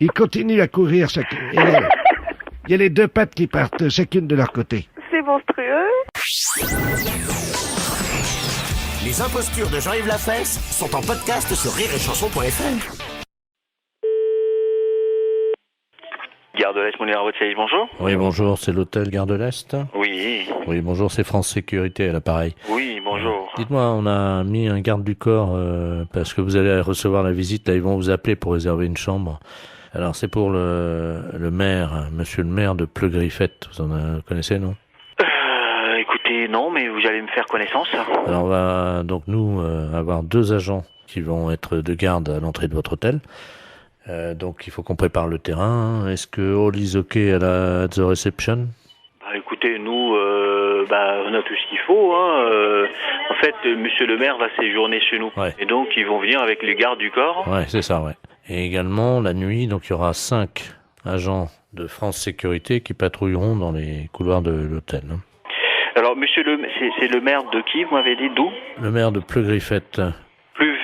il continue à courir chacun. Il y a les 2 pattes qui partent chacune de leur côté. C'est monstrueux. Les impostures de Jean-Yves Lafesse sont en podcast sur rireetchanson.fr. Gare de l'Est, Moulin à votre service, bonjour. Oui, bonjour, c'est l'hôtel Gare de l'Est. Oui. Oui, bonjour, c'est France Sécurité à l'appareil. Oui, bonjour. Dites-moi, on a mis un garde du corps parce que vous allez recevoir la visite, là ils vont vous appeler pour réserver une chambre. Alors c'est pour le maire, monsieur le maire de Pleu-Griffette, vous en connaissez, non? Écoutez, non, mais vous allez me faire connaissance. Alors on va donc nous avoir 2 agents qui vont être de garde à l'entrée de votre hôtel. Donc il faut qu'on prépare le terrain. Est-ce que all is okay à la the reception? Écoutez, nous, on a tout ce qu'il faut. En fait, monsieur le maire va séjourner chez nous. Ouais. Et donc, ils vont venir avec les gardes du corps. Ouais, c'est ça, ouais. Et également, la nuit, donc il y aura 5 agents de France Sécurité qui patrouilleront dans les couloirs de l'hôtel. Alors, monsieur c'est le maire de qui, vous m'avez dit, d'où? Le maire de Pleu-Griffette. Plus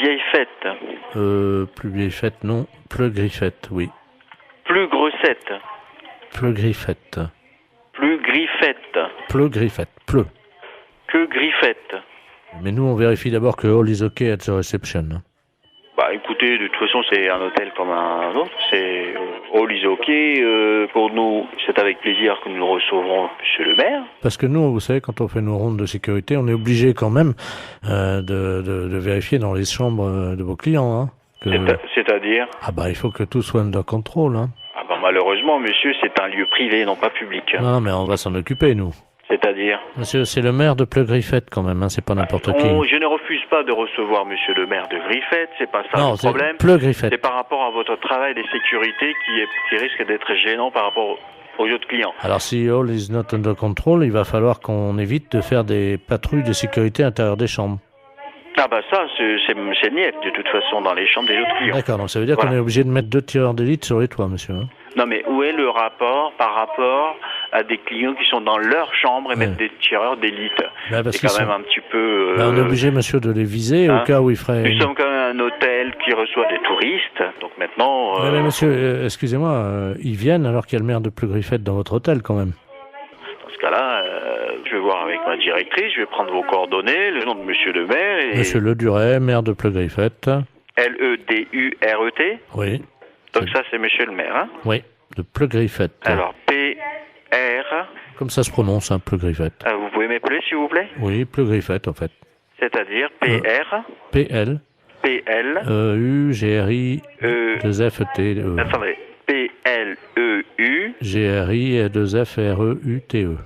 vieille fête. Plus vieille fête, non. Pleu-Griffette, oui. Plus grossette. Pleu-Griffette. Plus griffette. Pleu-Griffette. Pleu. Que griffette. Mais nous, on vérifie d'abord que all is okay at the reception. Écoutez, de toute façon, c'est un hôtel comme un autre. C'est all is okay. Pour nous, c'est avec plaisir que nous recevrons monsieur le maire. Parce que nous, vous savez, quand on fait nos rondes de sécurité, on est obligé quand même de vérifier dans les chambres de vos clients. Hein, C'est-à-dire? Il faut que tout soit under control. Hein. Malheureusement, monsieur, c'est un lieu privé, non pas public. Non, mais on va s'en occuper, nous. C'est-à-dire? Monsieur, c'est le maire de Pleu-Griffette quand même, hein, c'est pas n'importe qui. Je ne refuse pas de recevoir monsieur le maire de Griffette, c'est pas ça non, le problème. Pleu-Griffette. C'est par rapport à votre travail de sécurité qui risque d'être gênant par rapport aux autres clients. Alors si all is not under control, il va falloir qu'on évite de faire des patrouilles de sécurité à l'intérieur des chambres. Ça, c'est niais, de toute façon, dans les chambres des autres clients. D'accord, donc ça veut dire qu'on est obligé de mettre 2 tireurs d'élite sur les toits, monsieur. Hein. Non, mais où est le rapport par rapport à des clients qui sont dans leur chambre et mettre des tireurs d'élite? C'est quand même un petit peu... on est obligé, monsieur, de les viser au cas où ils feraient... Nous sommes quand même un hôtel qui reçoit des touristes, donc maintenant... Mais monsieur, excusez-moi, ils viennent alors qu'il y a le maire de Pleu-Griffette dans votre hôtel, quand même. Dans ce cas-là, je vais voir avec ma directrice, je vais prendre vos coordonnées, le nom de monsieur le maire et... Monsieur Leduret, maire de Pleu-Griffette. L-E-D-U-R-E-T? Oui. Donc ça, c'est monsieur le maire, hein? Oui, de Pleu-Griffette. Alors, P-R... Comme ça se prononce, hein, Pleu-Griffette. Vous pouvez m'appeler, s'il vous plaît? Oui, Pleu-Griffette, en fait. C'est-à-dire P-R... P-L... P-L... E-U-G-R-I... 2-F-T-E... Attendez. P-L-E-U... G-R-I... 2-F-R-E-U-T-E.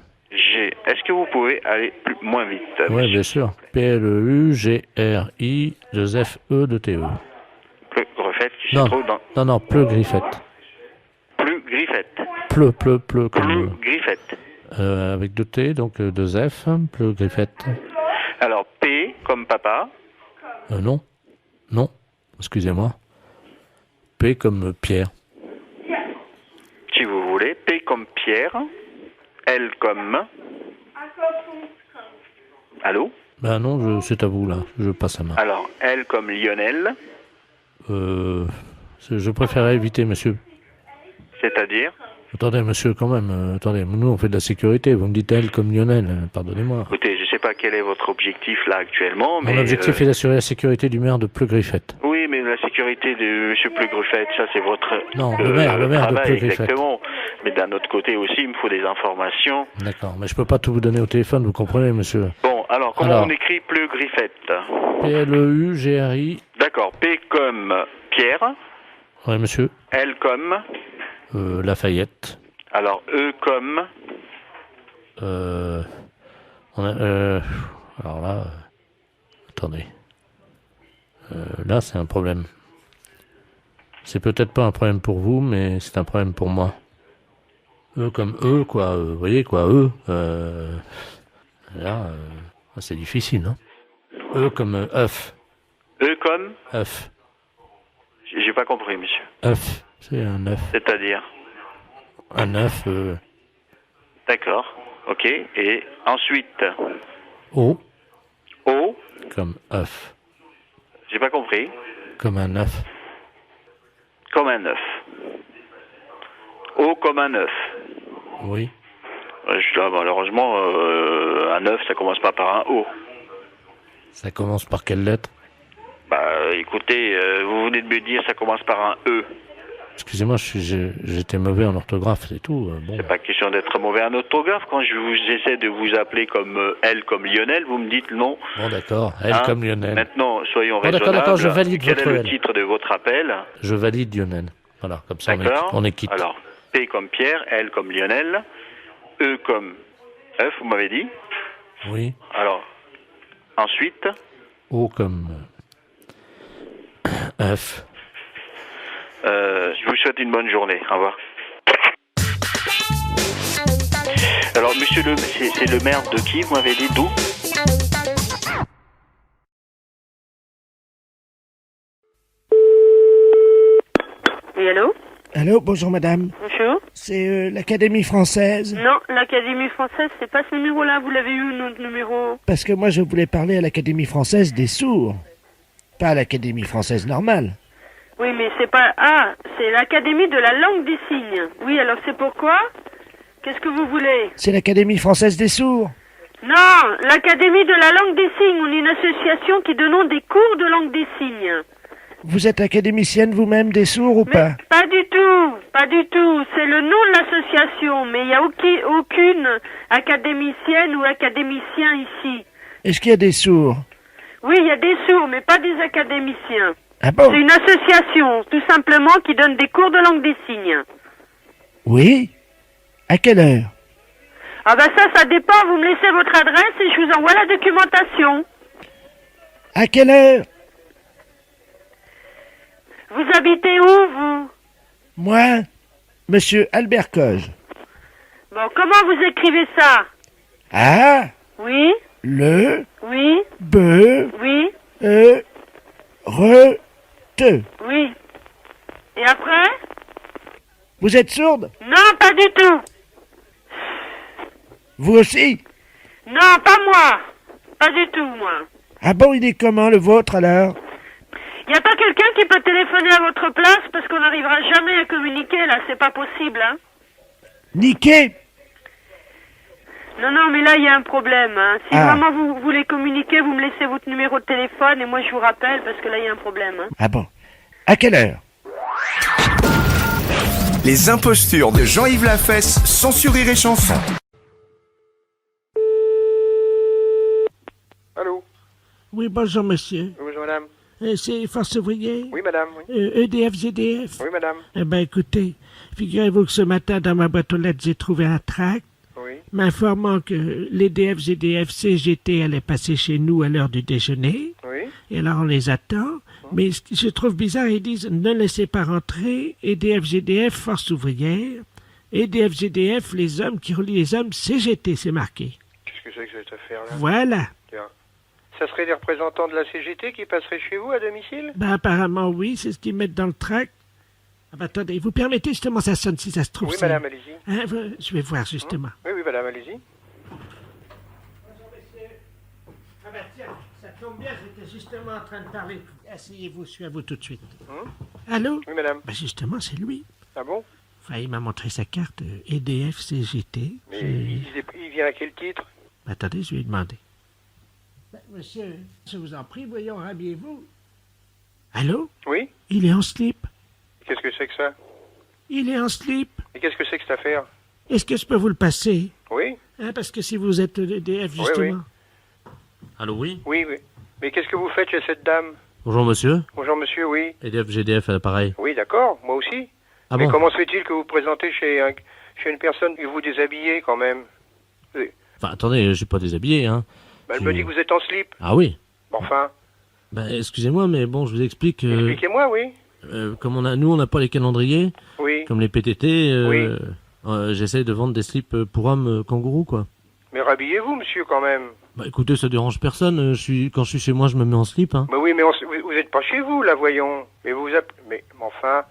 Est-ce que vous pouvez aller moins vite? Oui, bien sûr. P-L-E-U-G-R-I... 2-F-E-T-E. Pleu-Griffette qui se trouve dans... Non, Pleu-Griffette. Pleu-Griffette. Pleu. Pleu-Griffette. Avec 2 T, donc 2 F, Pleu-Griffette. Alors, P comme papa. Non, excusez-moi. P comme Pierre. Si vous voulez, P comme Pierre. L comme... Allô? Non, c'est à vous, là. Je passe la main. Alors, L comme Lionel. Je préférerais éviter, monsieur. C'est-à-dire? Attendez, monsieur, quand même. Attendez, nous, on fait de la sécurité. Vous me dites elle comme Lionel. Pardonnez-moi. Écoutez, je ne sais pas quel est votre objectif, là, actuellement, mais... Mon objectif est d'assurer la sécurité du maire de Pleu-Griffette. Oui, mais la sécurité de monsieur Pleu-Griffette, ça, c'est votre... Non, le maire travail, de Pleu-Griffette. Exactement. Mais d'un autre côté aussi, il me faut des informations. D'accord, mais je peux pas tout vous donner au téléphone, vous comprenez, monsieur. Bon, alors, comment on écrit Pleu-Griffette? P-L-E-U-G-R-I... D'accord, P comme Pierre. Oui, monsieur. L comme... Lafayette. Alors, E comme... Alors là... attendez. Là, c'est un problème. C'est peut-être pas un problème pour vous, mais c'est un problème pour moi. E comme E, quoi. Vous voyez, quoi, E. Là, c'est difficile, non? E comme œuf. E comme œuf. J'ai pas compris, monsieur. œuf. C'est un œuf. C'est-à-dire? Un œuf. D'accord. Ok. Et ensuite? O. O. Comme œuf. J'ai pas compris. Comme un œuf. Comme un œuf. O comme un œuf. Oui. Malheureusement, un œuf, ça commence pas par un O. Ça commence par quelle lettre? Écoutez, vous venez de me dire ça commence par un E. Excusez-moi, j'étais mauvais en orthographe, c'est tout. Bon. C'est pas question d'être mauvais en orthographe. Quand j'essaie de vous appeler comme elle, comme Lionel, vous me dites non. Bon, d'accord, elle comme Lionel. Maintenant, soyons bon, raisonnables. D'accord, je valide Quel votre est le L. titre de votre appel? Je valide Lionel. Voilà, comme ça on est quitte. Alors, P comme Pierre, L comme Lionel, E comme F, vous m'avez dit? Oui. Alors, ensuite? O comme F. Je vous souhaite une bonne journée. Au revoir. Alors, monsieur c'est le maire de qui, vous m'avez dit? D'où? Oui, allô? Allô, bonjour madame. Bonjour. C'est l'Académie française. Non, l'Académie française, c'est pas ce numéro-là. Vous l'avez eu, notre numéro? Parce que moi je voulais parler à l'Académie française des sourds. Pas à l'Académie française normale. Oui, mais c'est pas... Ah, c'est l'Académie de la langue des signes. Oui, alors c'est pourquoi? Qu'est-ce que vous voulez? C'est l'Académie française des sourds. Non, l'Académie de la langue des signes. On est une association qui donne des cours de langue des signes. Vous êtes académicienne vous-même des sourds ou pas? Pas du tout, pas du tout. C'est le nom de l'association, mais il n'y a aucune académicienne ou académicien ici. Est-ce qu'il y a des sourds? Oui, il y a des sourds, mais pas des académiciens. Ah bon? C'est une association, tout simplement, qui donne des cours de langue des signes. Oui? À quelle heure? Ah bah ça dépend. Vous me laissez votre adresse et je vous envoie la documentation. À quelle heure? Vous habitez où, vous? Moi, monsieur Albert Coge. Bon, comment vous écrivez ça? A. Oui. Le. Oui. B. Oui. E. Re. Te. Oui. Et après? Vous êtes sourde? Non, pas du tout. Vous aussi? Non, pas moi. Pas du tout, moi. Ah bon, il est comment le vôtre alors? Y a pas quelqu'un qui peut téléphoner à votre place parce qu'on n'arrivera jamais à communiquer là, c'est pas possible, hein? Niqué? Non, mais là il y a un problème, hein. Si Ah. vraiment vous voulez communiquer, vous me laissez votre numéro de téléphone et moi je vous rappelle parce que là il y a un problème, hein. Ah bon? À quelle heure? Les impostures de Jean-Yves Lafesse, sans Rire et Chanson. Allô? Oui, bonjour monsieur. Bonjour madame. C'est Force Ouvrière? Oui madame, oui. EDF, ZDF? Oui madame. Eh ben écoutez, figurez-vous que ce matin dans ma boîte aux lettres j'ai trouvé un tract Oui. m'informant que l'EDF, ZDF, CGT allait passer chez nous à l'heure du déjeuner. Oui. Et alors on les attend. Mais ce que je trouve bizarre, ils disent ne laissez pas rentrer EDF, ZDF, Force Ouvrière. EDF, ZDF, les hommes qui relient les hommes, CGT, c'est marqué. Qu'est-ce que c'est que cette affaire-là? Voilà. Tiens. Ça serait des représentants de la CGT qui passeraient chez vous à domicile? Ben apparemment oui, c'est ce qu'ils mettent dans le tract. Ah ben attendez, vous permettez justement ça sonne si ça se trouve. Oui c'est- madame, allez-y. Hein, je vais voir justement. Oui madame, allez-y. Ah ben tiens, ça tombe bien, j'étais justement en train de parler. Asseyez-vous, je suis à vous tout de suite. Allô? Oui madame. Ben justement, c'est lui. Ah bon? Enfin, il m'a montré sa carte EDF CGT. Mais il vient à quel titre? Attendez, je vais lui demander. Ben, monsieur, je vous en prie, voyons, habillez-vous. Allô? Oui? Il est en slip. Qu'est-ce que c'est que ça? Il est en slip. Et qu'est-ce que c'est que cette affaire? Est-ce que je peux vous le passer? Oui? Hein, parce que si vous êtes EDF, justement. Allô, oui? Oui, oui. Mais qu'est-ce que vous faites chez cette dame? Bonjour monsieur. Bonjour monsieur, oui. EDF, GDF à l'appareil. Oui, d'accord, moi aussi. Ah Mais bon? comment se fait-il que vous vous présentez chez une personne et vous déshabillez quand même? Oui. Enfin, attendez, je suis pas déshabillé, hein. Ben, elle me dit que vous êtes en slip. Ah oui? Bon, enfin, Ben, excusez-moi, mais bon, je vous explique. expliquez-moi, oui. Comme nous, on n'a pas les calendriers. Oui. Comme les PTT. Oui. J'essaie de vendre des slips pour hommes kangourous, quoi. Mais rhabillez-vous, monsieur, quand même. Bah écoutez, ça dérange personne. Quand je suis chez moi, je me mets en slip, hein. Mais oui, mais vous êtes pas chez vous, là, voyons. Mais mais enfin.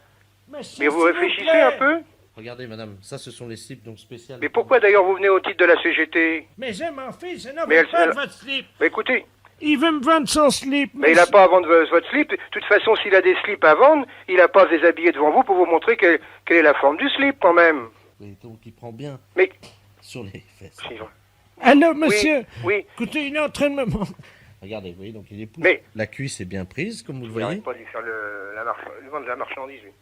Mais vous réfléchissez un peu? Regardez, madame, ça, ce sont les slips donc spéciales. Mais pourquoi d'ailleurs vous venez au titre de la CGT? Mais je m'en fiche, je n'en Mais veux pas de votre slip. Mais écoutez, Il veut me vendre son slip. mais il n'a pas à vendre votre slip. De toute façon, s'il a des slips à vendre, il n'a pas à se déshabiller devant vous pour vous montrer quelle est la forme du slip, quand même. Oui, donc il prend bien. Mais. Sur les fesses. Allô, monsieur? Oui. Écoutez, il est en train de me montrer. Regardez, vous voyez, donc il est pousse. Mais. La cuisse est bien prise, comme vous le Il voyez. n'arrête pas de lui faire lui vendre de la marchandise, lui.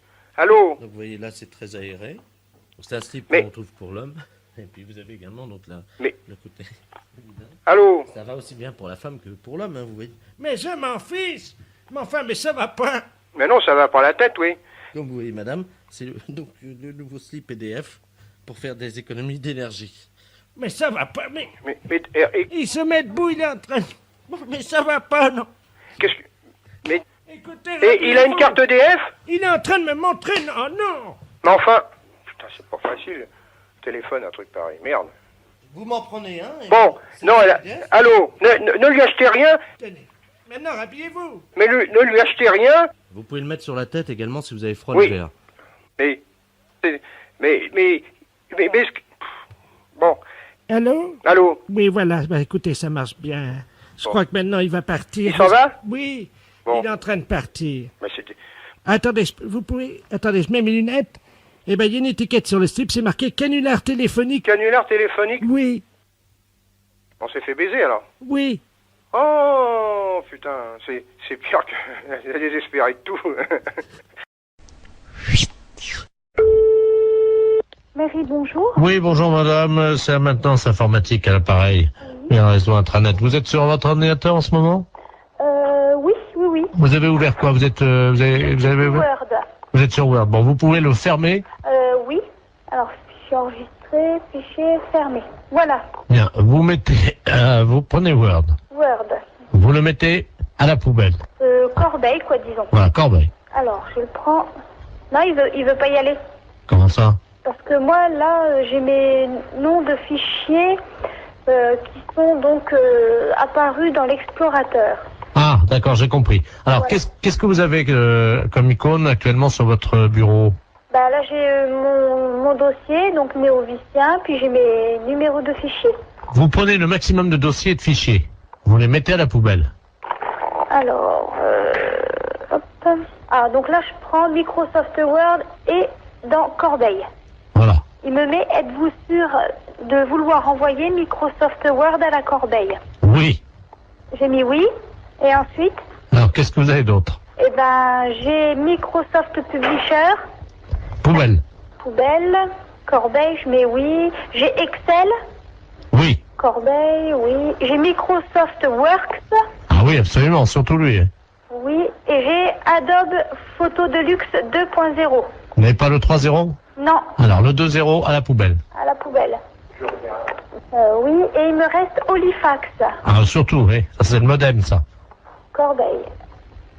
Allô? Donc vous voyez, là, c'est très aéré. Donc, c'est un slip qu'on trouve pour l'homme. Et puis vous avez également donc là, le côté... Allô? Ça va aussi bien pour la femme que pour l'homme, hein, vous voyez. Mais je m'en fiche. Mais enfin, mais ça va pas. Mais non, ça va pas la tête, oui. Comme vous voyez, madame, c'est donc le nouveau slip EDF pour faire des économies d'énergie. Mais ça va pas, mais il se met debout, il est en train... Bon, mais ça va pas, non. Qu'est-ce que... Mais... Écoutez, Et il a une carte EDF? Il est en train de me montrer... Non, non. Mais enfin... Putain, c'est pas facile. Téléphone, un truc pareil. Merde. Vous m'en prenez un. Bon, non, allô, ne lui achetez rien. Tenez, maintenant, habillez-vous. Mais ne lui achetez rien. Vous pouvez le mettre sur la tête également si vous avez froid Oui. l'hiver. Mais... Bon. Allô? Allô? Oui, voilà, bah, écoutez, ça marche bien. Je crois que maintenant, il va partir. Il s'en va? Oui, Bon. il est en train de partir. Mais c'était... Attendez, vous pouvez... Attendez, je mets mes lunettes. Eh ben, il y a une étiquette sur le slip, c'est marqué canular téléphonique. Canular téléphonique? Oui, On s'est fait baiser, alors. oui. Oh, putain, c'est pire que... Il a désespéré de tout. Marie, bonjour. Oui, bonjour madame, c'est la maintenance informatique à l'appareil et un réseau intranet. Vous êtes sur votre ordinateur en ce moment? Oui. Vous avez ouvert quoi? Vous êtes vous avez ouvert... Word. Vous êtes sur Word. Bon, vous pouvez le fermer. Oui. Alors, fichier enregistré, fichier fermé. Voilà. Bien, vous mettez vous prenez Word. Word. Vous le mettez à la poubelle. Corbeille, quoi, disons. Voilà, corbeille. Alors, je le prends. Non, il veut pas y aller. Comment ça? Parce que moi, là, j'ai mes noms de fichiers qui sont donc apparus dans l'explorateur. Ah, d'accord, j'ai compris. Alors, Voilà. qu'est-ce que vous avez comme icône actuellement sur votre bureau? Bah là, j'ai mon dossier, donc néovicien, puis j'ai mes numéros de fichiers. Vous prenez le maximum de dossiers et de fichiers. Vous les mettez à la poubelle. Alors, hop. Ah, donc là, je prends Microsoft Word et dans Corbeille. Voilà. Il me met, êtes-vous sûr de vouloir envoyer Microsoft Word à la corbeille? Oui. J'ai mis oui. Et ensuite, Alors, qu'est-ce que vous avez d'autre? eh ben, j'ai Microsoft Publisher, Poubelle. poubelle, corbeille, je mets oui. J'ai Excel, Oui. corbeille, oui. J'ai Microsoft Works, Ah oui, absolument, surtout lui. Hein. oui. Et j'ai Adobe Photo Deluxe 2.0. Vous n'avez pas le 3.0? Non, Alors, le 2.0 à la poubelle. à la poubelle. Oui, et il me reste Halifax, Ah, surtout, oui. Ça, c'est le modem, ça. corbeille.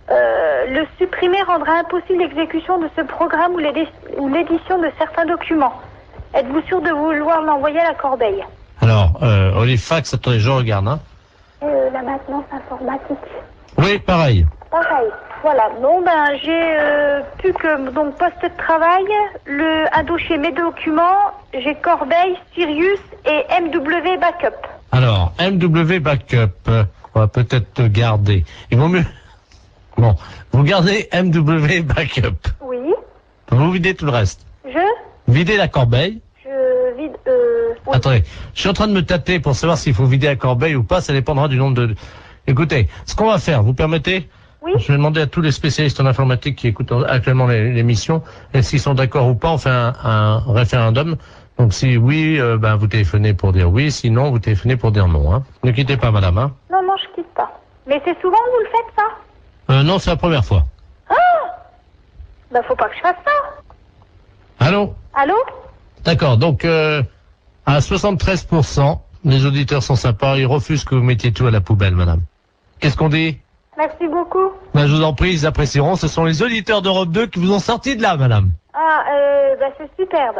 Le supprimer rendra impossible l'exécution de ce programme ou l'édition de certains documents. Êtes-vous sûr de vouloir l'envoyer à la corbeille? Alors, Halifax, attendez, je regarde. Hein. La maintenance informatique. Oui, pareil. Pareil. Voilà. Bon, ben, j'ai plus que donc poste de travail, un dossier mes documents, j'ai Corbeille, Sirius et MW Backup. Alors, MW Backup, on va peut-être garder. Il vaut mieux... Bon, vous gardez MW Backup. Oui. Vous videz tout le reste. Videz la corbeille. Je vide. Oui. Attendez, je suis en train de me tâter pour savoir s'il faut vider la corbeille ou pas, ça dépendra du nombre de... Écoutez, ce qu'on va faire, vous permettez? Oui. Je vais demander à tous les spécialistes en informatique qui écoutent actuellement l'émission, et s'ils sont d'accord ou pas, on fait un référendum. Donc si oui, ben vous téléphonez pour dire oui, sinon vous téléphonez pour dire non. Hein. Ne quittez pas, madame. Hein. Non, je quitte pas. Mais c'est souvent que vous le faites, ça? Non, c'est la première fois. Ah! Ben, faut pas que je fasse ça. Allô? Allô? D'accord, donc à 73%, les auditeurs sont sympas, ils refusent que vous mettiez tout à la poubelle, madame. Qu'est-ce qu'on dit? Merci beaucoup. Ben, je vous en prie, ils apprécieront. Ce sont les auditeurs d'Europe 2 qui vous ont sorti de là, madame. Ah, ben, c'est superbe.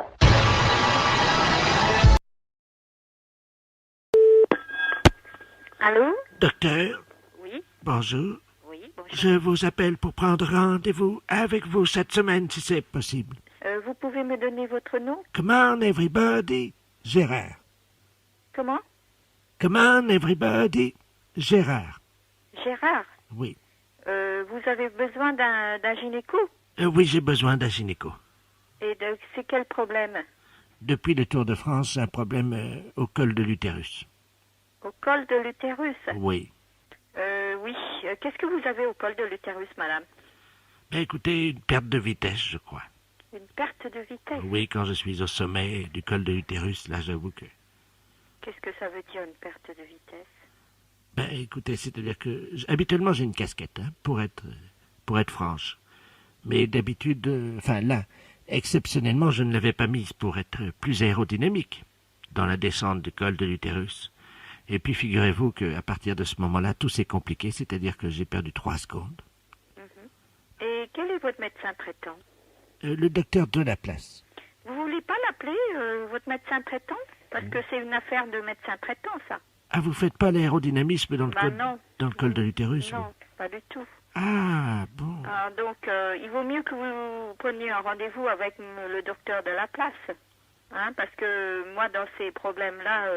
Allô? Docteur, Oui, bonjour. oui, bonjour. Je vous appelle pour prendre rendez-vous avec vous cette semaine, si c'est possible. Vous pouvez me donner votre nom? Come on, everybody. Gérard. Comment? Come on, everybody. Gérard. Gérard. Oui. Vous avez besoin d'un gynéco? Oui, j'ai besoin d'un gynéco. Et c'est quel problème? Depuis le Tour de France, un problème au col de l'utérus. Au col de l'utérus? Oui. Oui. Qu'est-ce que vous avez au col de l'utérus, madame? Ben, écoutez, une perte de vitesse, je crois. Une perte de vitesse? Oui, quand je suis au sommet du col de l'utérus, là, j'avoue que... Qu'est-ce que ça veut dire, une perte de vitesse? Ben, écoutez, c'est-à-dire que... habituellement, j'ai une casquette, hein, pour être franche. Mais d'habitude, là, exceptionnellement, je ne l'avais pas mise pour être plus aérodynamique dans la descente du col de l'utérus. Et puis, figurez-vous qu'à partir de ce moment-là, tout s'est compliqué, c'est-à-dire que j'ai perdu 3 secondes. Et quel est votre médecin traitant? Le docteur de la place. Vous voulez pas l'appeler, votre médecin traitant? Parce que c'est une affaire de médecin traitant, ça. Ah, vous faites pas l'aérodynamisme dans le non. dans le col de l'utérus? Non, pas du tout. Ah, bon. Donc, il vaut mieux que vous preniez un rendez-vous avec le docteur de la place. Hein, parce que moi, dans ces problèmes-là,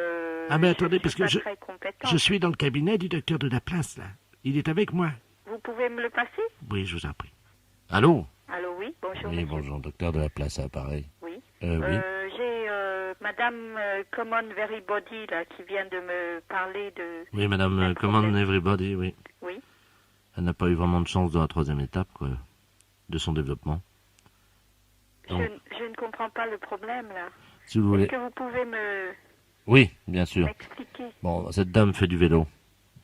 ah, mais attendez, parce que je suis pas très compétente. je suis dans le cabinet du docteur de la place, là. Il est avec moi. Vous pouvez me le passer? Oui, je vous en prie. Allô? Allô, oui, bonjour. Oui, monsieur. bonjour, docteur de la place, à Paris. Oui. Oui. J'ai Madame Common Everybody, là, qui vient de me parler de... Oui, Madame Common Everybody, oui. Oui. Elle n'a pas eu vraiment de chance dans la 3e étape, quoi, de son développement. Donc, je ne comprends pas le problème, là. si vous voulez... Est-ce que vous pouvez me... Oui, bien sûr. M'expliquer? Bon, cette dame fait du vélo.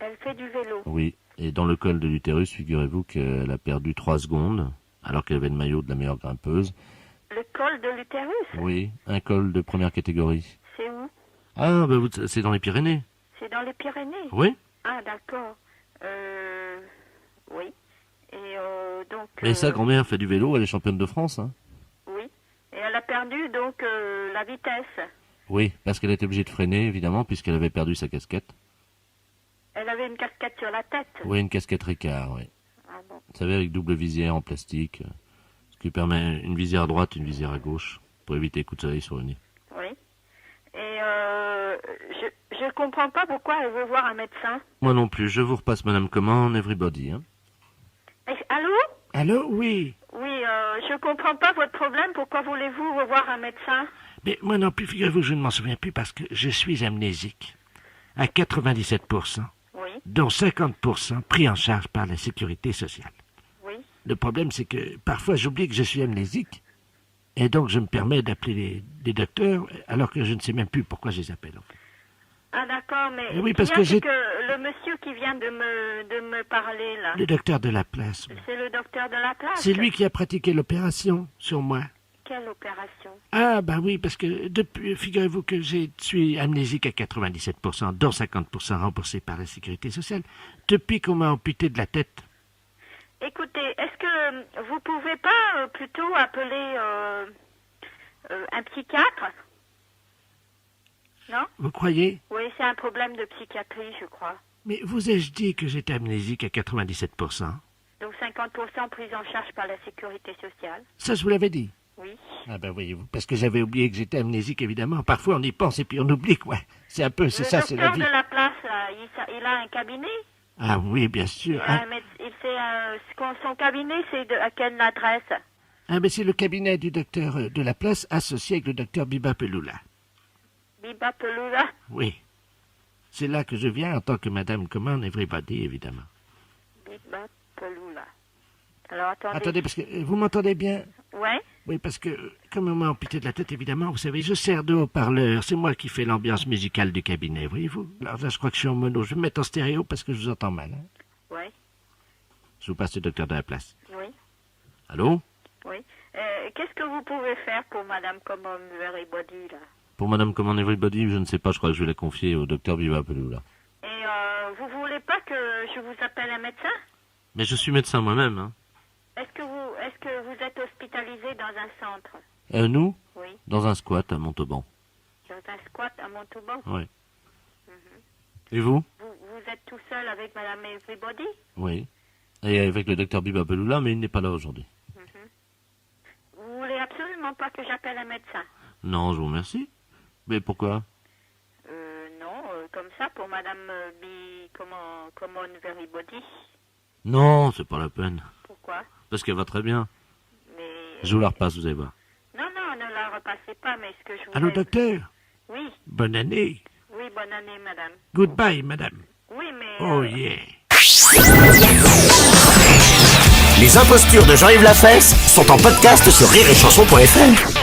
Elle fait du vélo? Oui, et dans le col de l'utérus, figurez-vous qu'elle a perdu 3 secondes, alors qu'elle avait le maillot de la meilleure grimpeuse. Le col de l'utérus? Oui, un col de première catégorie. C'est où? Ah, ben c'est dans les Pyrénées. C'est dans les Pyrénées? Oui. Ah, d'accord. Oui. Et donc... Mais sa grand-mère fait du vélo, elle est championne de France, hein. Oui. Et elle a perdu, donc, la vitesse. Oui, parce qu'elle était obligée de freiner, évidemment, puisqu'elle avait perdu sa casquette. Elle avait une casquette sur la tête? Oui, une casquette Ricard, oui. Ah bon. Vous savez, avec double visière en plastique, ce qui permet une visière à droite, une visière à gauche, pour éviter les coups de soleil sur le nez. Oui. Et je comprends pas pourquoi elle veut voir un médecin. Moi non plus, je vous repasse Madame Common Everybody, hein. Allô? Allô, oui. Oui, je comprends pas votre problème. Pourquoi voulez-vous revoir un médecin? Mais moi non plus, figurez-vous que je ne m'en souviens plus parce que je suis amnésique. À 97%. Oui. Dont 50% pris en charge par la sécurité sociale. Oui. Le problème, c'est que parfois j'oublie que je suis amnésique. Et donc je me permets d'appeler les docteurs alors que je ne sais même plus pourquoi je les appelle. En fait. Ah d'accord, mais oui, parce que j'ai... le monsieur qui vient de me parler là. Le docteur de la place. Oui. C'est le docteur de la place? C'est lui qui a pratiqué l'opération sur moi. Quelle opération? Ah bah oui, parce que depuis, figurez-vous que je suis amnésique à 97%, dont 50% remboursé par la sécurité sociale, depuis qu'on m'a amputé de la tête. Écoutez, est-ce que vous pouvez pas plutôt appeler un psychiatre? Non? Vous croyez? Oui, c'est un problème de psychiatrie, je crois. Mais vous ai-je dit que j'étais amnésique à 97%? Donc 50% prise en charge par la sécurité sociale? Ça, je vous l'avais dit. Oui. Ah ben voyez-vous, parce que j'avais oublié que j'étais amnésique, évidemment. Parfois, on y pense et puis on oublie, quoi. C'est un peu, c'est ça, c'est la vie. Le docteur de la place, il a un cabinet? Ah oui, bien sûr. Son cabinet, c'est à quelle adresse? Ah ben c'est le cabinet du docteur de la place associé avec le docteur Biba Peloula. Biba Peloula? Oui. C'est là que je viens en tant que Madame Common Everybody, évidemment. Biba Peloula. Alors attendez. Attendez, parce que vous m'entendez bien? Ouais. Oui, parce que, comme on m'a amputé de la tête, évidemment, vous savez, je sers de haut-parleur. C'est moi qui fais l'ambiance musicale du cabinet, voyez-vous. Alors là, je crois que je suis en mono. Je vais me mettre en stéréo parce que je vous entends mal. Hein. Oui. Je vous passe le docteur de la place. Oui. Allô? Oui. Qu'est-ce que vous pouvez faire pour Madame Common Everybody, là? Pour Madame Common Everybody, je ne sais pas, je crois que je vais la confier au docteur Biba Peloula. Et vous voulez pas que je vous appelle un médecin? Mais je suis médecin moi-même, hein. Est-ce que vous êtes hospitalisé dans un centre? Nous? Oui. Dans un squat à Montauban. Dans un squat à Montauban? Oui. Et vous? Vous êtes tout seul avec Madame Everybody? Oui. Et avec le docteur Biba Peloula, mais il n'est pas là aujourd'hui. Vous voulez absolument pas que j'appelle un médecin? Non, je vous remercie. Mais pourquoi? Non, comme ça, pour Madame Common Everybody. Non, c'est pas la peine. Pourquoi? Parce qu'elle va très bien. Mais... Je vous la repasse, vous allez voir. Non, ne la repassez pas, mais ce que je voulais... Allô, docteur? Oui. Bonne année. Oui, bonne année, madame. Goodbye, madame. Oui, mais... Oh, yeah. Les impostures de Jean-Yves Lafesse sont en podcast sur rireetchanson.fr.